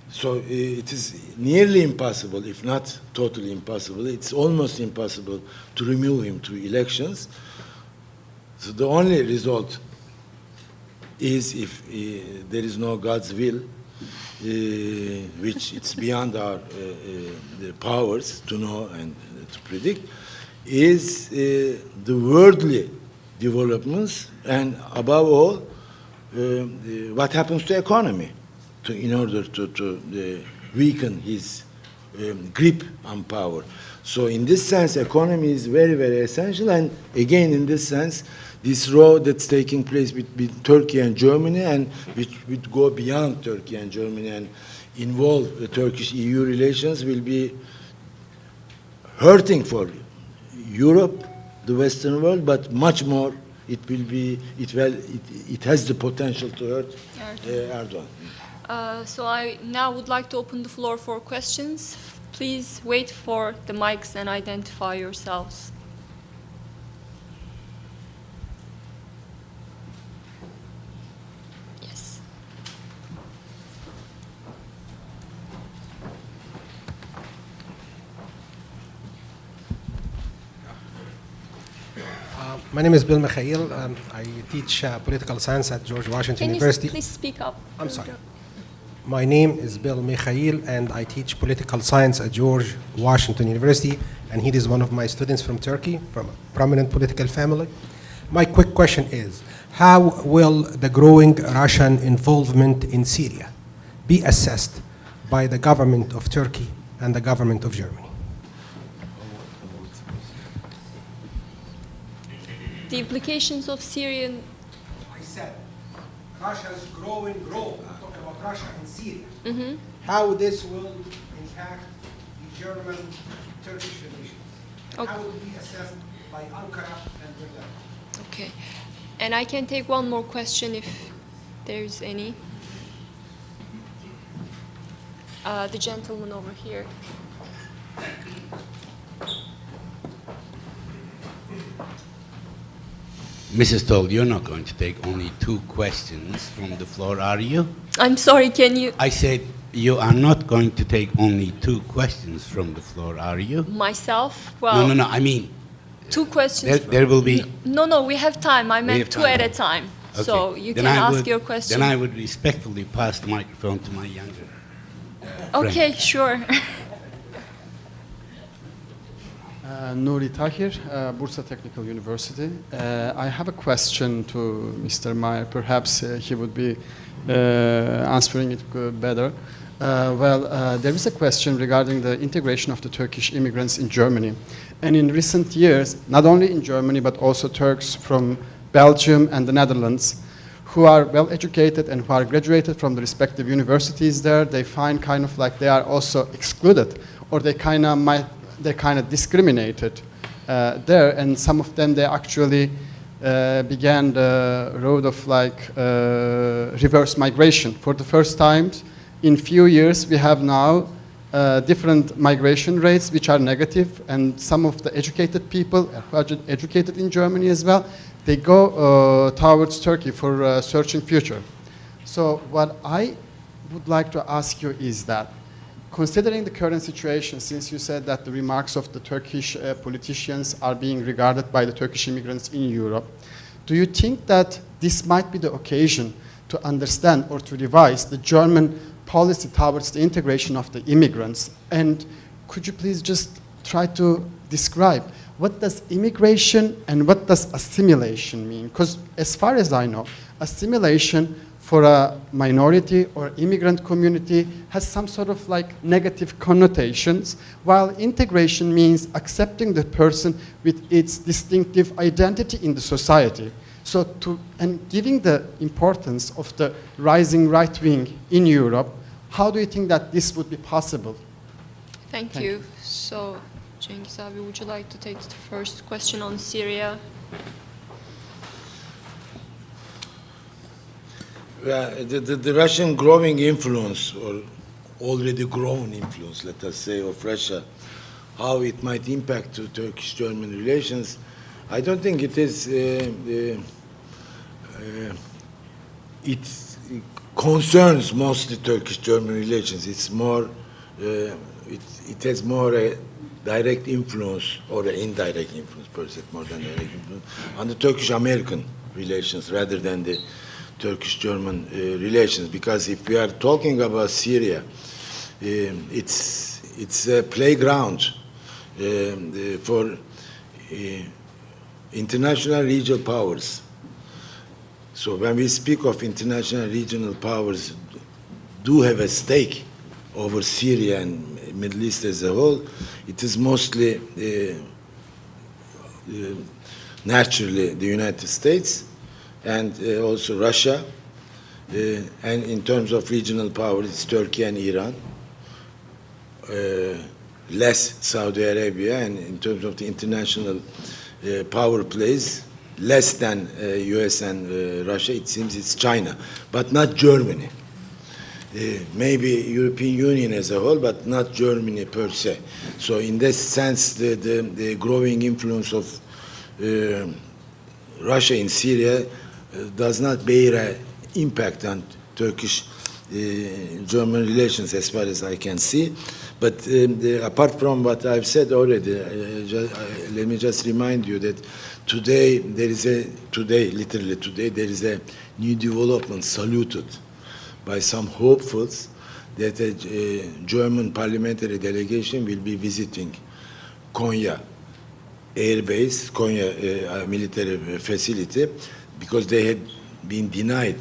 So it is nearly impossible, if not totally impossible, it's almost impossible to remove him through elections. So the only result is if there is no God's will, which it's beyond our the powers to know and to predict, is the worldly developments, and above all, what happens to economy in order to weaken his grip on power. So in this sense, economy is very, very essential, and again, in this sense, this road that's taking place between Turkey and Germany, and which would go beyond Turkey and Germany and involve Turkish-EU relations, will be hurting for Europe, the Western world, but much more, it has the potential to hurt Erdogan. So I now would like to open the floor for questions. Please wait for the mics and identify yourselves. Yes. My name is Bill Mikhail. I teach political science at George Washington University. Can you please speak up? I'm sorry. My name is Bill Mikhail, and I teach political science at George Washington University, and he is one of my students from Turkey, from a prominent political family. My quick question is, how will the growing Russian involvement in Syria be assessed by the government of Turkey and the government of Germany? The implications of Syrian. I said Russia's growing role, talking about Russia and Syria, how this will impact the German-Turkish relations. Okay. How it will be assessed by Ankara and Erdogan. Okay. And I can take one more question if there's any. The gentleman over here. Mrs. Toll, you're not going to take only 2 questions from the floor, are you? I'm sorry, can you? I said you are not going to take only 2 questions from the floor, are you? Myself? Well, No, I mean, 2 questions. there will be... No, we have time. I meant have 2 time. at a time. Okay. So you Then can I ask would- your question. Then I would respectfully pass the microphone to my younger Okay, friend. sure. Nuri Tahir, Bursa Technical University. I have a question to Mr. Meyer. Perhaps he would be answering it better. There is a question regarding the integration of the Turkish immigrants in Germany. And in recent years, not only in Germany, but also Turks from Belgium and the Netherlands, who are well educated and who are graduated from the respective universities there, they find kind of like they are also excluded, or they kind of discriminated there, and some of them, they actually began the road of like reverse migration. For the first time in few years, we have now different migration rates which are negative, and some of the educated people, who are educated in Germany as well, they go towards Turkey for searching future. So what I would like to ask you is that, considering the current situation, since you said that the remarks of the Turkish politicians are being regarded by the Turkish immigrants in Europe, do you think that this might be the occasion to understand or to revise the German policy towards the integration of the immigrants? And could you please just try to describe what does immigration and what does assimilation mean? Because as far as I know, assimilation for a minority or immigrant community has some sort of like negative connotations, while integration means accepting the person with its distinctive identity in the society. So and giving the importance of the rising right wing in Europe, how do you think that this would be possible? Thank you. So, Cengiz abi, would you like to take the first question on Syria? The Russian growing influence, or already grown influence, let us say, of Russia, how it might impact Turkish-German relations, I don't think it is. It concerns mostly Turkish-German relations. It's more. It has more a direct influence or an indirect influence, per se, more than direct influence, on the Turkish-American relations rather than the Turkish-German relations. Because if we are talking about Syria, it's a playground for international regional powers. So when we speak of international regional powers do have a stake over Syria and Middle East as a whole, it is mostly naturally the United States and also Russia, and in terms of regional power, it's Turkey and Iran, less Saudi Arabia, and in terms of the international power plays, less than US and Russia, it seems it's China, but not Germany. Maybe European Union as a whole, but not Germany per se. So in this sense, the growing influence of Russia in Syria does not bear an impact on Turkish-German relations as far as I can see. But apart from what I've said already, let me just remind you that today, literally today, there is a new development saluted by some hopefuls that a German parliamentary delegation will be visiting Konya Air Base, Konya military facility, because they had been denied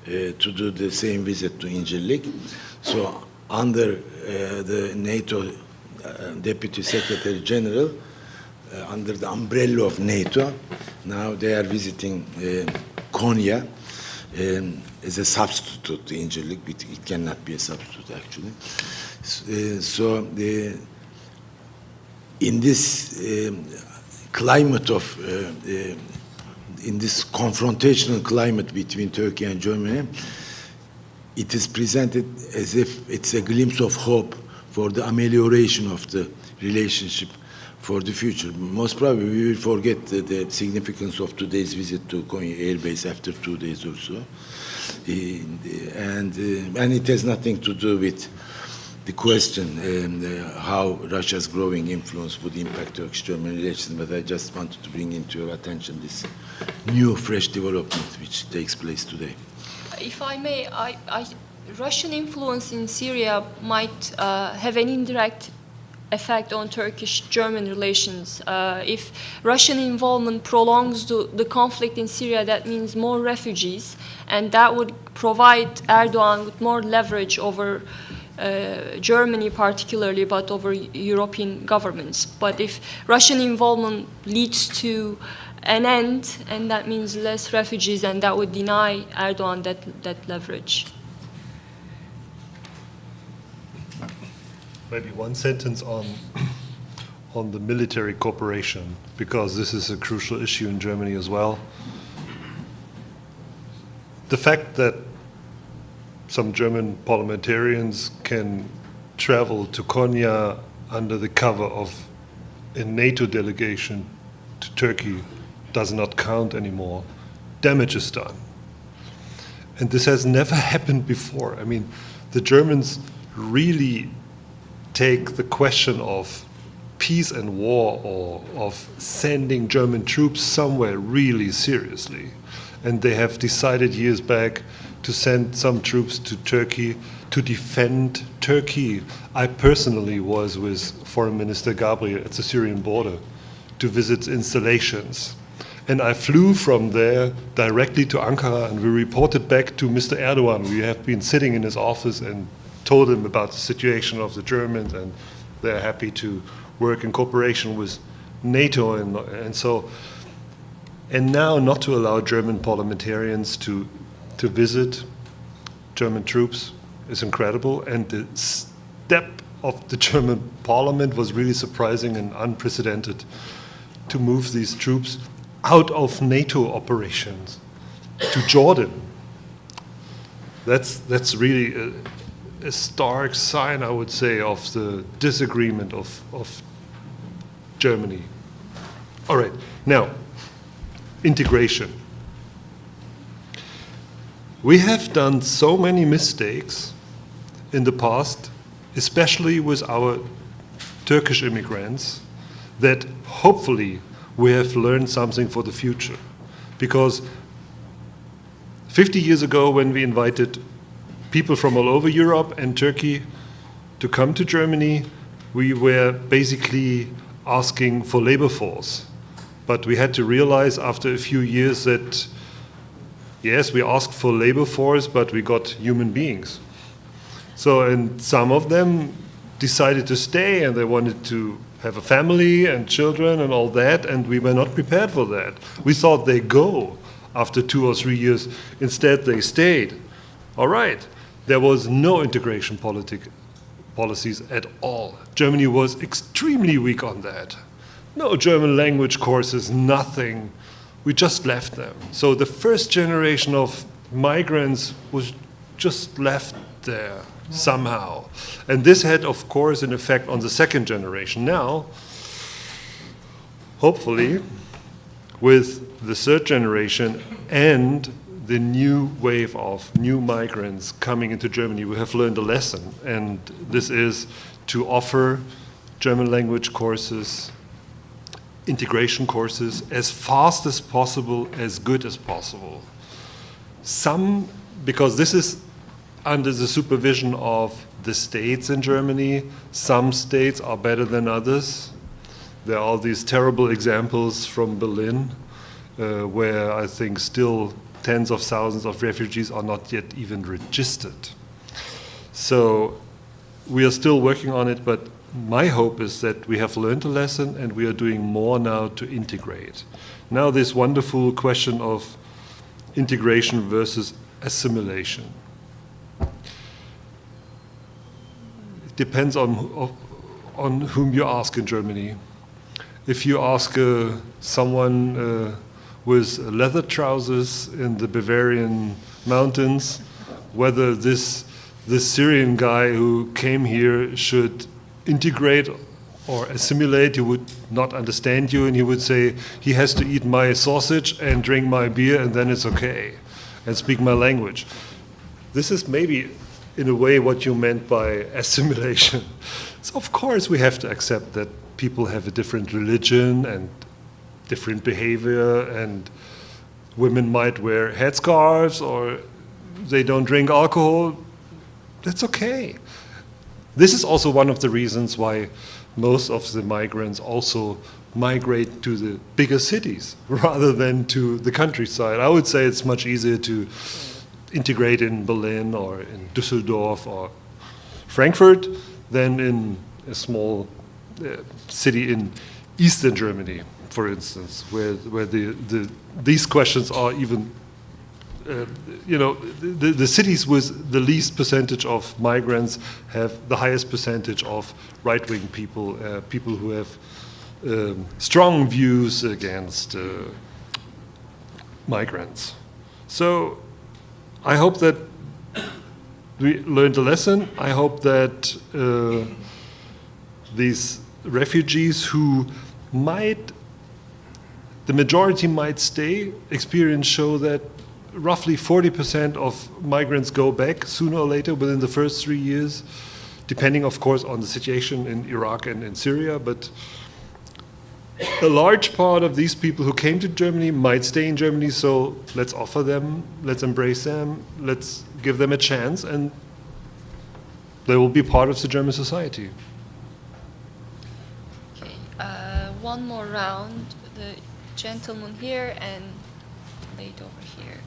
to do the same visit to Incirlik. So under the NATO Deputy Secretary General, under the umbrella of NATO, now they are visiting Konya as a substitute to Incirlik. It cannot be a substitute, actually. So in this climate of, in this confrontational climate between Turkey and Germany, it is presented as if it's a glimpse of hope for the amelioration of the relationship for the future. Most probably we will forget the significance of today's visit to Konya Air Base after 2 days or so. And it has nothing to do with the question how Russia's growing influence would impact Turkish-German relations, but I just wanted to bring into your attention this new, fresh development which takes place today. If I may, Russian influence in Syria might have an indirect effect on Turkish-German relations. If Russian involvement prolongs the conflict in Syria, that means more refugees, and that would provide Erdogan with more leverage over Germany particularly, but over European governments. But if Russian involvement leads to an end, and that means less refugees, and that would deny Erdogan that leverage. Maybe one sentence on the military cooperation, because this is a crucial issue in Germany as well. The fact that some German parliamentarians can travel to Konya under the cover of a NATO delegation to Turkey does not count anymore. Damage is done. And this has never happened before. I mean, the Germans really take the question of peace and war, or of sending German troops somewhere, really seriously. And they have decided years back to send some troops to Turkey to defend Turkey. I personally was with Foreign Minister Gabriel at the Syrian border to visit installations. And I flew from there directly to Ankara, and we reported back to Mr. Erdogan. We have been sitting in his office and told him about the situation of the Germans, and they're happy to work in cooperation with NATO and so. And now not to allow German parliamentarians to visit German troops is incredible. And the step of the German parliament was really surprising and unprecedented, to move these troops out of NATO operations to Jordan. That's really a stark sign, I would say, of the disagreement of Germany All right, now, integration. We have done so many mistakes in the past, especially with our Turkish immigrants, that hopefully we have learned something for the future. Because 50 years ago, when we invited people from all over Europe and Turkey to come to Germany, we were basically asking for labor force. But we had to realize after a few years that, yes, we asked for labor force, but we got human beings. So, and some of them decided to stay, and they wanted to have a family and children and all that, and we were not prepared for that. We thought they go after 2 or 3 years. Instead, they stayed. All right. There was no integration policies at all. Germany was extremely weak on that. No German language courses, nothing. We just left them. So the first generation of migrants was just left there somehow. And this had, of course, an effect on the second generation. Now, hopefully, with the third generation and the new wave of new migrants coming into Germany, we have learned a lesson. And this is to offer German language courses, integration courses, as fast as possible, as good as possible. Some, because this is under the supervision of the states in Germany, some states are better than others. There are all these terrible examples from Berlin, where I think still tens of thousands of refugees are not yet even registered. So we are still working on it, but my hope is that we have learned a lesson and we are doing more now to integrate. Now this wonderful question of integration versus assimilation. It depends on whom you ask in Germany. If you ask someone with leather trousers in the Bavarian mountains whether this Syrian guy who came here should integrate or assimilate, he would not understand you, and he would say he has to eat my sausage and drink my beer and then it's okay, and speak my language. This is maybe in a way what you meant by assimilation. So of course we have to accept that people have a different religion and different behavior, and women might wear headscarves or they don't drink alcohol. That's okay. This is also one of the reasons why most of the migrants also migrate to the bigger cities rather than to the countryside. I would say it's much easier to integrate in Berlin or in Düsseldorf or Frankfurt than in a small city in Eastern Germany, for instance, where these questions are even, the cities with the least percentage of migrants have the highest percentage of right-wing people, people who have strong views against migrants. So I hope that we learned a lesson. I hope that these refugees who the majority might stay, experience show that roughly 40% of migrants go back sooner or later within the first 3 years, depending, of course, on the situation in Iraq and in Syria. But a large part of these people who came to Germany might stay in Germany, so let's offer them, let's embrace them, let's give them a chance, and they will be part of the German society. Okay, one more round. The gentleman here and the lady over here.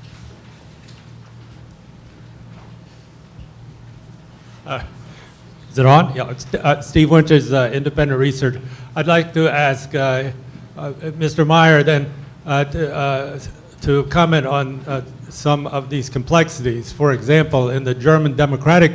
Is it on? Yeah, it's Steve Winters, independent researcher. I'd like to ask Mr. Meyer then to comment on some of these complexities. For example, in the German democratic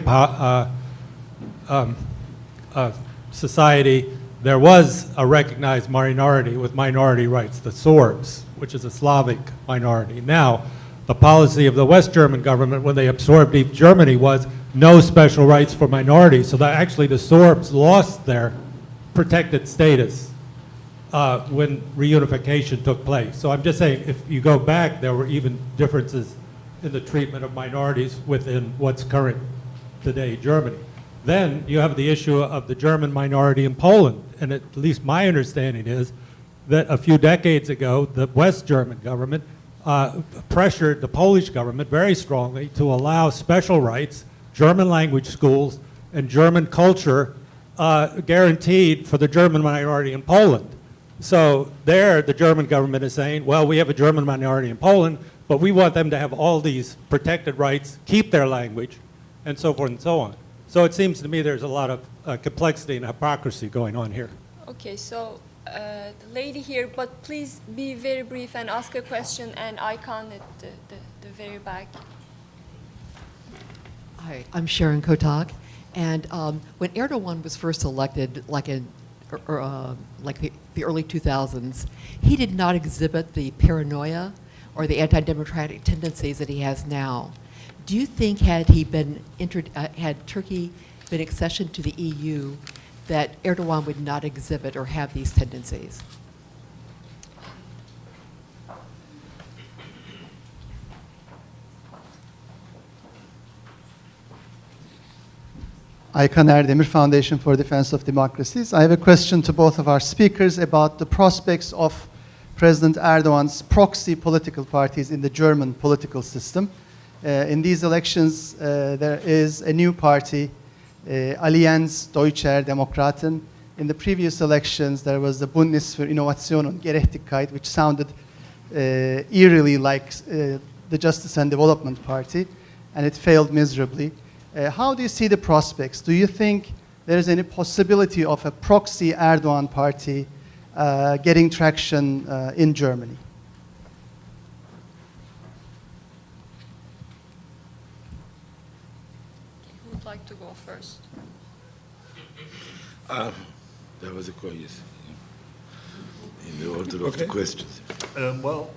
society, there was a recognized minority with minority rights, the Sorbs, which is a Slavic minority. Now, the policy of the West German government when they absorbed East Germany was no special rights for minorities, so that actually the Sorbs lost their protected status when reunification took place. So I'm just saying, if you go back, there were even differences in the treatment of minorities within what's current today Germany. Then you have the issue of the German minority in Poland, and at least my understanding is that a few decades ago, the West German government pressured the Polish government very strongly to allow special rights, German language schools, and German culture guaranteed for the German minority in Poland. So there, the German government is saying, well, we have a German minority in Poland, but we want them to have all these protected rights, keep their language, and so forth and so on. So it seems to me there's a lot of complexity and hypocrisy going on here. Okay, so the lady here, but please be very brief and ask a question, and Aykan at the very back. Hi, I'm Sharon Kotak, and when Erdogan was first elected, like in the early 2000s, he did not exhibit the paranoia or the anti-democratic tendencies that he has now. Do you think had Turkey been accessioned to the EU, that Erdogan would not exhibit or have these tendencies? Aykan Erdemir, Foundation for Defense of Democracies. I have a question to both of our speakers about the prospects of President Erdogan's proxy political parties in the German political system. In these elections, there is a new party, Allianz Deutscher Demokraten. In the previous elections, there was the Bündnis für Innovation und Gerechtigkeit, which sounded eerily like the Justice and Development Party, and it failed miserably. How do you see the prospects? Do you think there is any possibility of a proxy Erdogan party getting traction in Germany? Who would like to go first? That was a question. In the order of the questions. Well,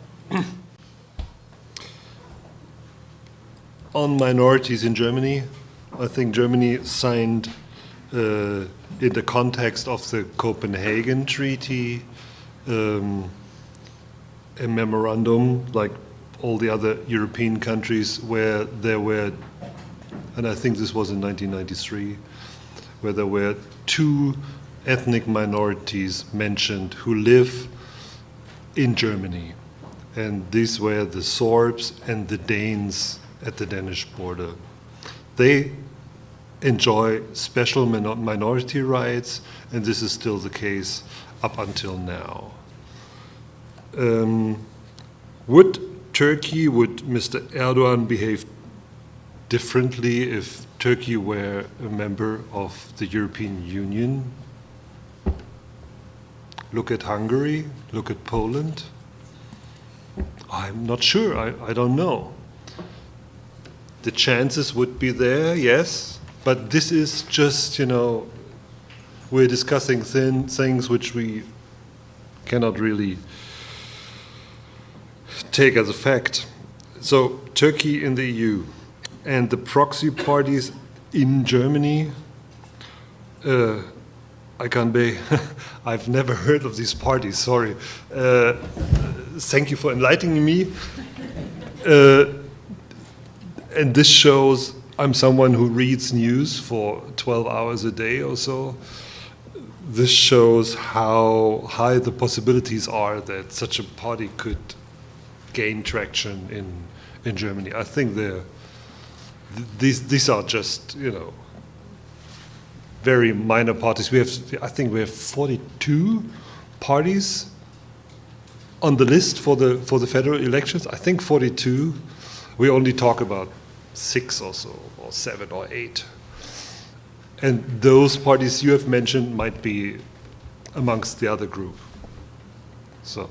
on minorities in Germany, I think Germany signed, in the context of the Copenhagen Treaty, a memorandum, like all the other European countries, where there were, and I think this was in 1993, where there were 2 ethnic minorities mentioned who live in Germany. And these were the Sorbs and the Danes at the Danish border. They enjoy special minority rights, and this is still the case up until now. Would Mr. Erdogan behave differently if Turkey were a member of the European Union? Look at Hungary, look at Poland. I'm not sure, I don't know. The chances would be there, yes, but this is just, we're discussing things which we cannot really take as a fact. So Turkey in the EU and the proxy parties in Germany, I can't be, I've never heard of these parties, sorry. Thank you for enlightening me. And this shows I'm someone who reads news for 12 hours a day or so. This shows how high the possibilities are that such a party could gain traction in Germany. I think these are just, very minor parties. I think we have 42 parties on the list for the federal elections. I think 42. We only talk about 6 or so, or 7 or 8. And those parties you have mentioned might be amongst the other group. So.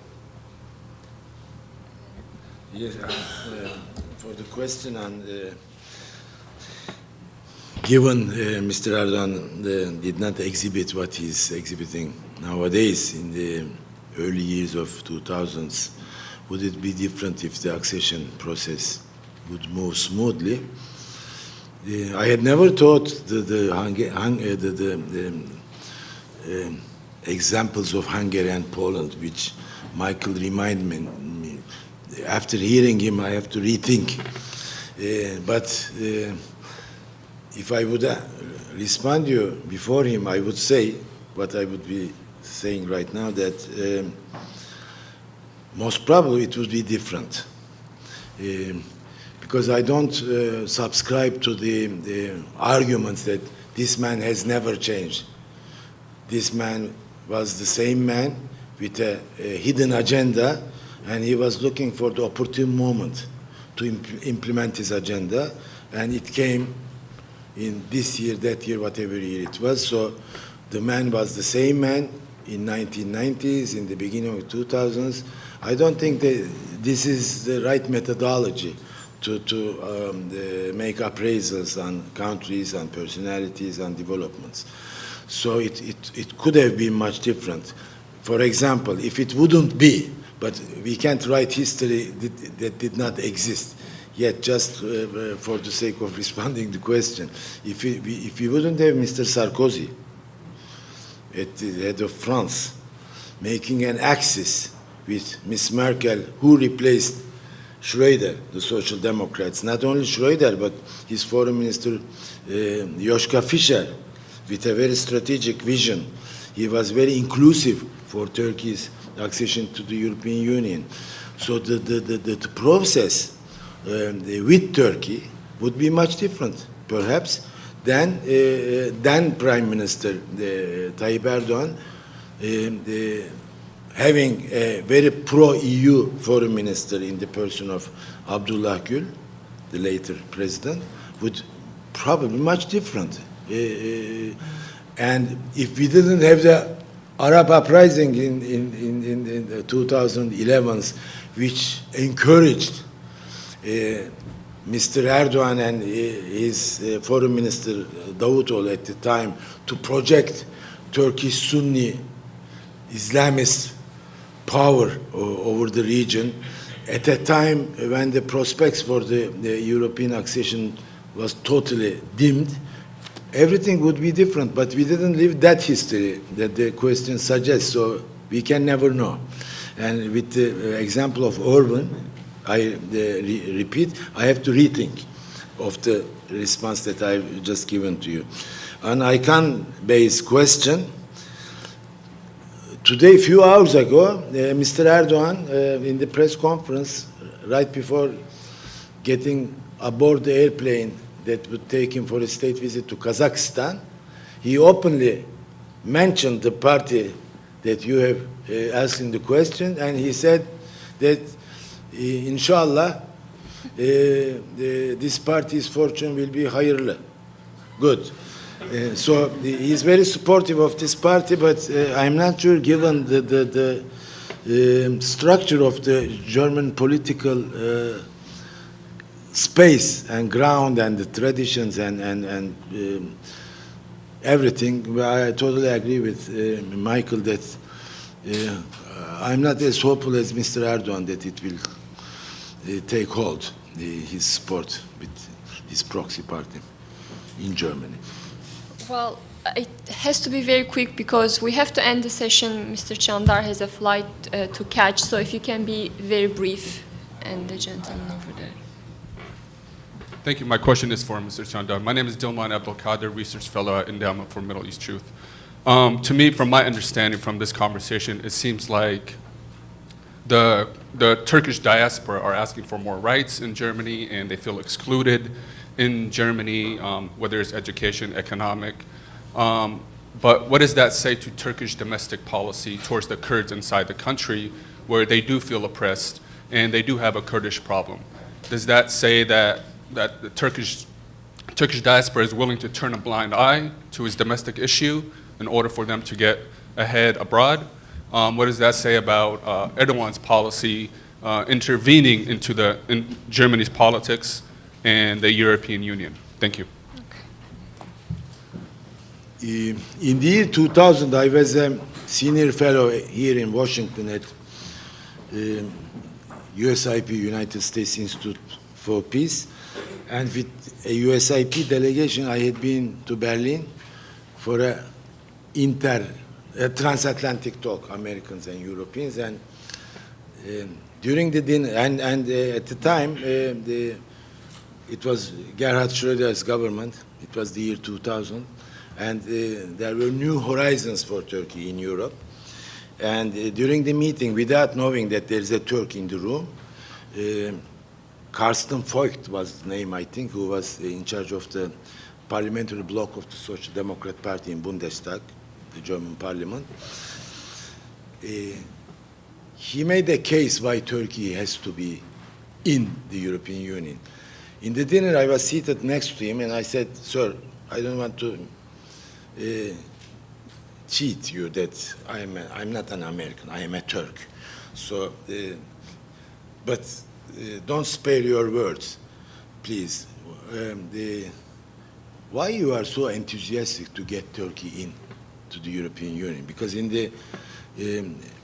Yes, for the question on given Mr. Erdogan did not exhibit what he's exhibiting nowadays in the early years of 2000s, would it be different if the accession process would move smoothly? I had never thought the examples of Hungary and Poland, which Michael reminded me. After hearing him, I have to rethink. But if I would respond to you before him, I would say what I would be saying right now, that most probably it would be different. Because I don't subscribe to the arguments that this man has never changed. This man was the same man with a hidden agenda, and he was looking for the opportune moment to implement his agenda, and it came in this year, that year, whatever year it was. So the man was the same man in 1990s, in the beginning of 2000s. I don't think that this is the right methodology to make appraisals on countries and personalities and developments. So it could have been much different. For example, if it wouldn't be, but we can't write history that did not exist. Yet, just for the sake of responding to the question, if we wouldn't have Mr. Sarkozy at the head of France, making an axis with Ms. Merkel, who replaced Schroeder, the Social Democrats, not only Schroeder, but his foreign minister, Joschka Fischer, with a very strategic vision. He was very inclusive for Turkey's accession to the European Union. So the process with Turkey would be much different, perhaps, than Prime Minister Tayyip Erdogan having a very pro-EU foreign minister in the person of Abdullah Gül, the later president, would probably be much different. And if we didn't have the Arab uprising in the 2011s, which encouraged Mr. Erdogan and his foreign minister Davutoğlu at the time to project Turkish Sunni Islamist power over the region, at a time when the prospects for the European accession was totally dimmed, everything would be different. But we didn't live that history that the question suggests, so we can never know. And with the example of Orban, I repeat, I have to rethink of the response that I've just given to you. An icon-based question. Today, a few hours ago, Mr. Erdogan, in the press conference, right before getting aboard the airplane that would take him for a state visit to Kazakhstan, he openly mentioned the party that you have asked in the question, and he said that, inshallah, this party's fortune will be hayırlı. Good. So he's very supportive of this party, but I'm not sure, given the structure of the German political space and ground and the traditions and everything. I totally agree with Michael that I'm not as hopeful as Mr. Erdogan that it will take hold, his support with his proxy party in Germany. Well, it has to be very quick because we have to end the session. Mr. Chandar has a flight to catch, so if you can be very brief, and the gentleman over there. Thank you. My question is for Mr. Chandar. My name is Dilman Abdelkader, Research Fellow at Endowment for Middle East Truth. To me, from my understanding from this conversation, it seems like the Turkish diaspora are asking for more rights in Germany, and they feel excluded in Germany, whether it's education, economic. But what does that say to Turkish domestic policy towards the Kurds inside the country, where they do feel oppressed and they do have a Kurdish problem? Does that say that the Turkish diaspora is willing to turn a blind eye to his domestic issue in order for them to get ahead abroad? What does that say about Erdogan's policy intervening into in Germany's politics and the European Union? Thank you. In the year 2000, I was a senior fellow here in Washington at USIP, United States Institute for Peace. And with a USIP delegation, I had been to Berlin for an a transatlantic talk, Americans and Europeans, and during the dinner, and at the time, it was Gerhard Schröder's government. It was the year 2000, and there were new horizons for Turkey in Europe. And during the meeting, without knowing that there is a Turk in the room, Carsten Voigt was the name, I think, who was in charge of the parliamentary bloc of the Social Democrat Party in Bundestag, the German parliament. He made a case why Turkey has to be in the European Union. In the dinner, I was seated next to him, and I said, "Sir, I don't want to cheat you that I'm not an American, I am a Turk. So, but don't spare your words, please. Why you are so enthusiastic to get Turkey in to the European Union? Because in the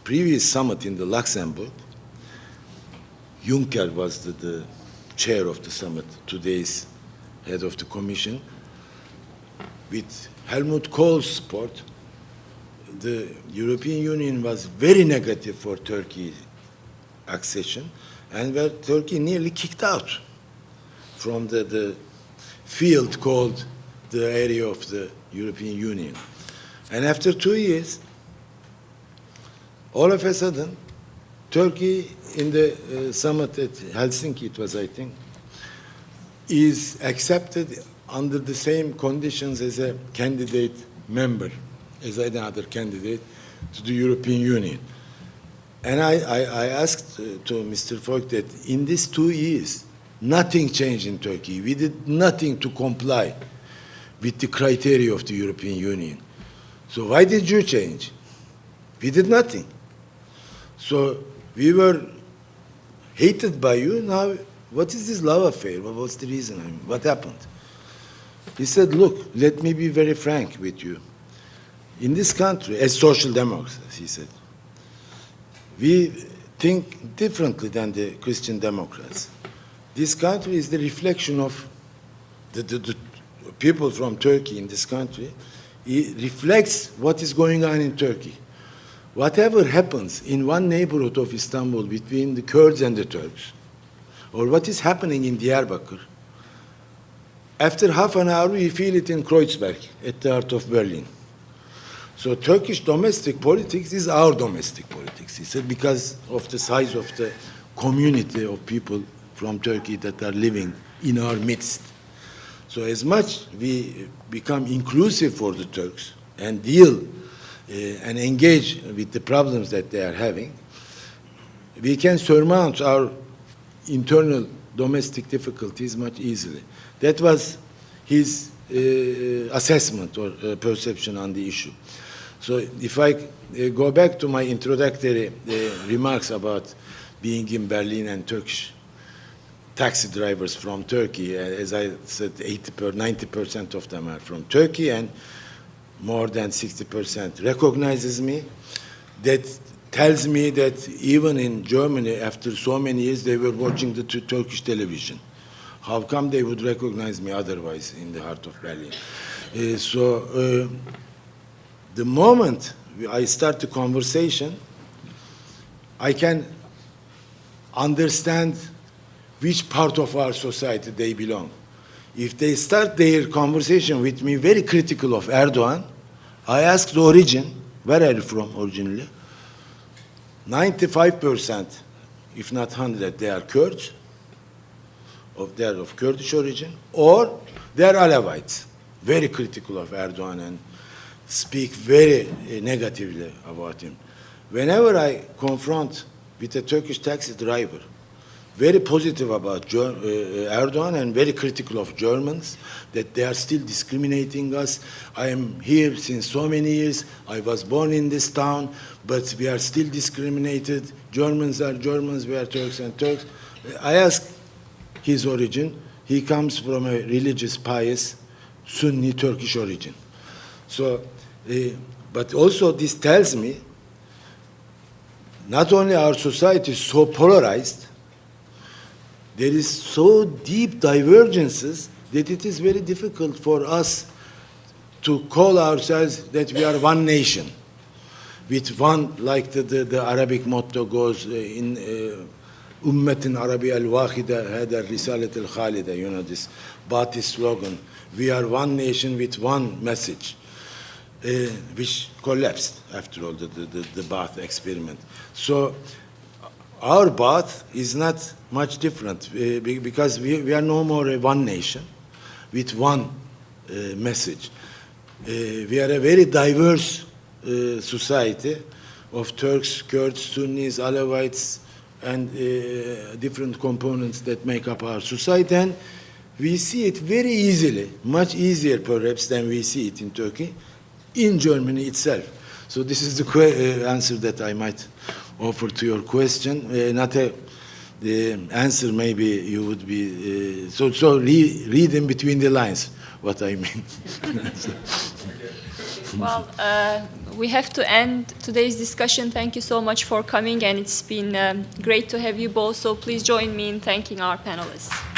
previous summit in the Luxembourg, Juncker was the chair of the summit, today's head of the Commission. With Helmut Kohl's support, the European Union was very negative for Turkey's accession, and where Turkey nearly kicked out from the field called the area of the European Union. And after 2 years, all of a sudden, Turkey in the summit at Helsinki, it was, I think, is accepted under the same conditions as a candidate member, as any other candidate to the European Union. And I asked to Mr. Voigt that in these 2 years, nothing changed in Turkey. We did nothing to comply with the criteria of the European Union. So why did you change? We did nothing. So we were hated by you. Now, what is this love affair? What's the reason? I mean, what happened? He said, look, let me be very frank with you. In this country, as social democrats, he said, we think differently than the Christian Democrats. This country is the reflection of the people from Turkey in this country. It reflects what is going on in Turkey. Whatever happens in one neighborhood of Istanbul between the Kurds and the Turks, or what is happening in Diyarbakir, after half an hour we feel it in Kreuzberg, at the heart of Berlin. So Turkish domestic politics is our domestic politics. He said because of the size of the community of people from Turkey that are living in our midst. So as much we become inclusive for the Turks and deal and engage with the problems that they are having, we can surmount our internal domestic difficulties much easily. That was his assessment or perception on the issue. So if I go back to my introductory remarks about being in Berlin and Turkish taxi drivers from Turkey, as I said, 90% of them are from Turkey, and more than 60% recognizes me. That tells me that even in Germany, after so many years, they were watching the Turkish television. How come they would recognize me otherwise in the heart of Berlin? The moment I start the conversation, I can understand which part of our society they belong. If they start their conversation with me very critical of Erdogan, I ask the origin, where are you from originally? 95%, if not 100, they are Kurds, they are of Kurdish origin, or they are Alevites, very critical of Erdogan and speak very negatively about him. Whenever I confront with a Turkish taxi driver, very positive about Erdogan and very critical of Germans, that they are still discriminating us. I am here since so many years. I was born in this town, but we are still discriminated. Germans are Germans, we are Turks and Turks. I ask his origin. He comes from a religious, pious, Sunni Turkish origin. So, but also this tells me not only our society is so polarized, there is so deep divergences that it is very difficult for us to call ourselves that we are one nation. with one, like the Arabic motto goes in Ummetin Arabi al-Wahida hada risalat al-Khalida, you know, this Ba'ath slogan. We are one nation with one message, which collapsed after all the Ba'ath experiment. So our Ba'ath is not much different because we are no more a one nation with one message. We are a very diverse society of Turks, Kurds, Sunnis, Alawites, and different components that make up our society. And we see it very easily, much easier perhaps than we see it in Turkey, in Germany itself. So this is the answer that I might offer to your question. Not a the answer, maybe you would be, so read in between the lines what I mean. Well, we have to end today's discussion. Thank you so much for coming, and it's been great to have you both. So please join me in thanking our panelists.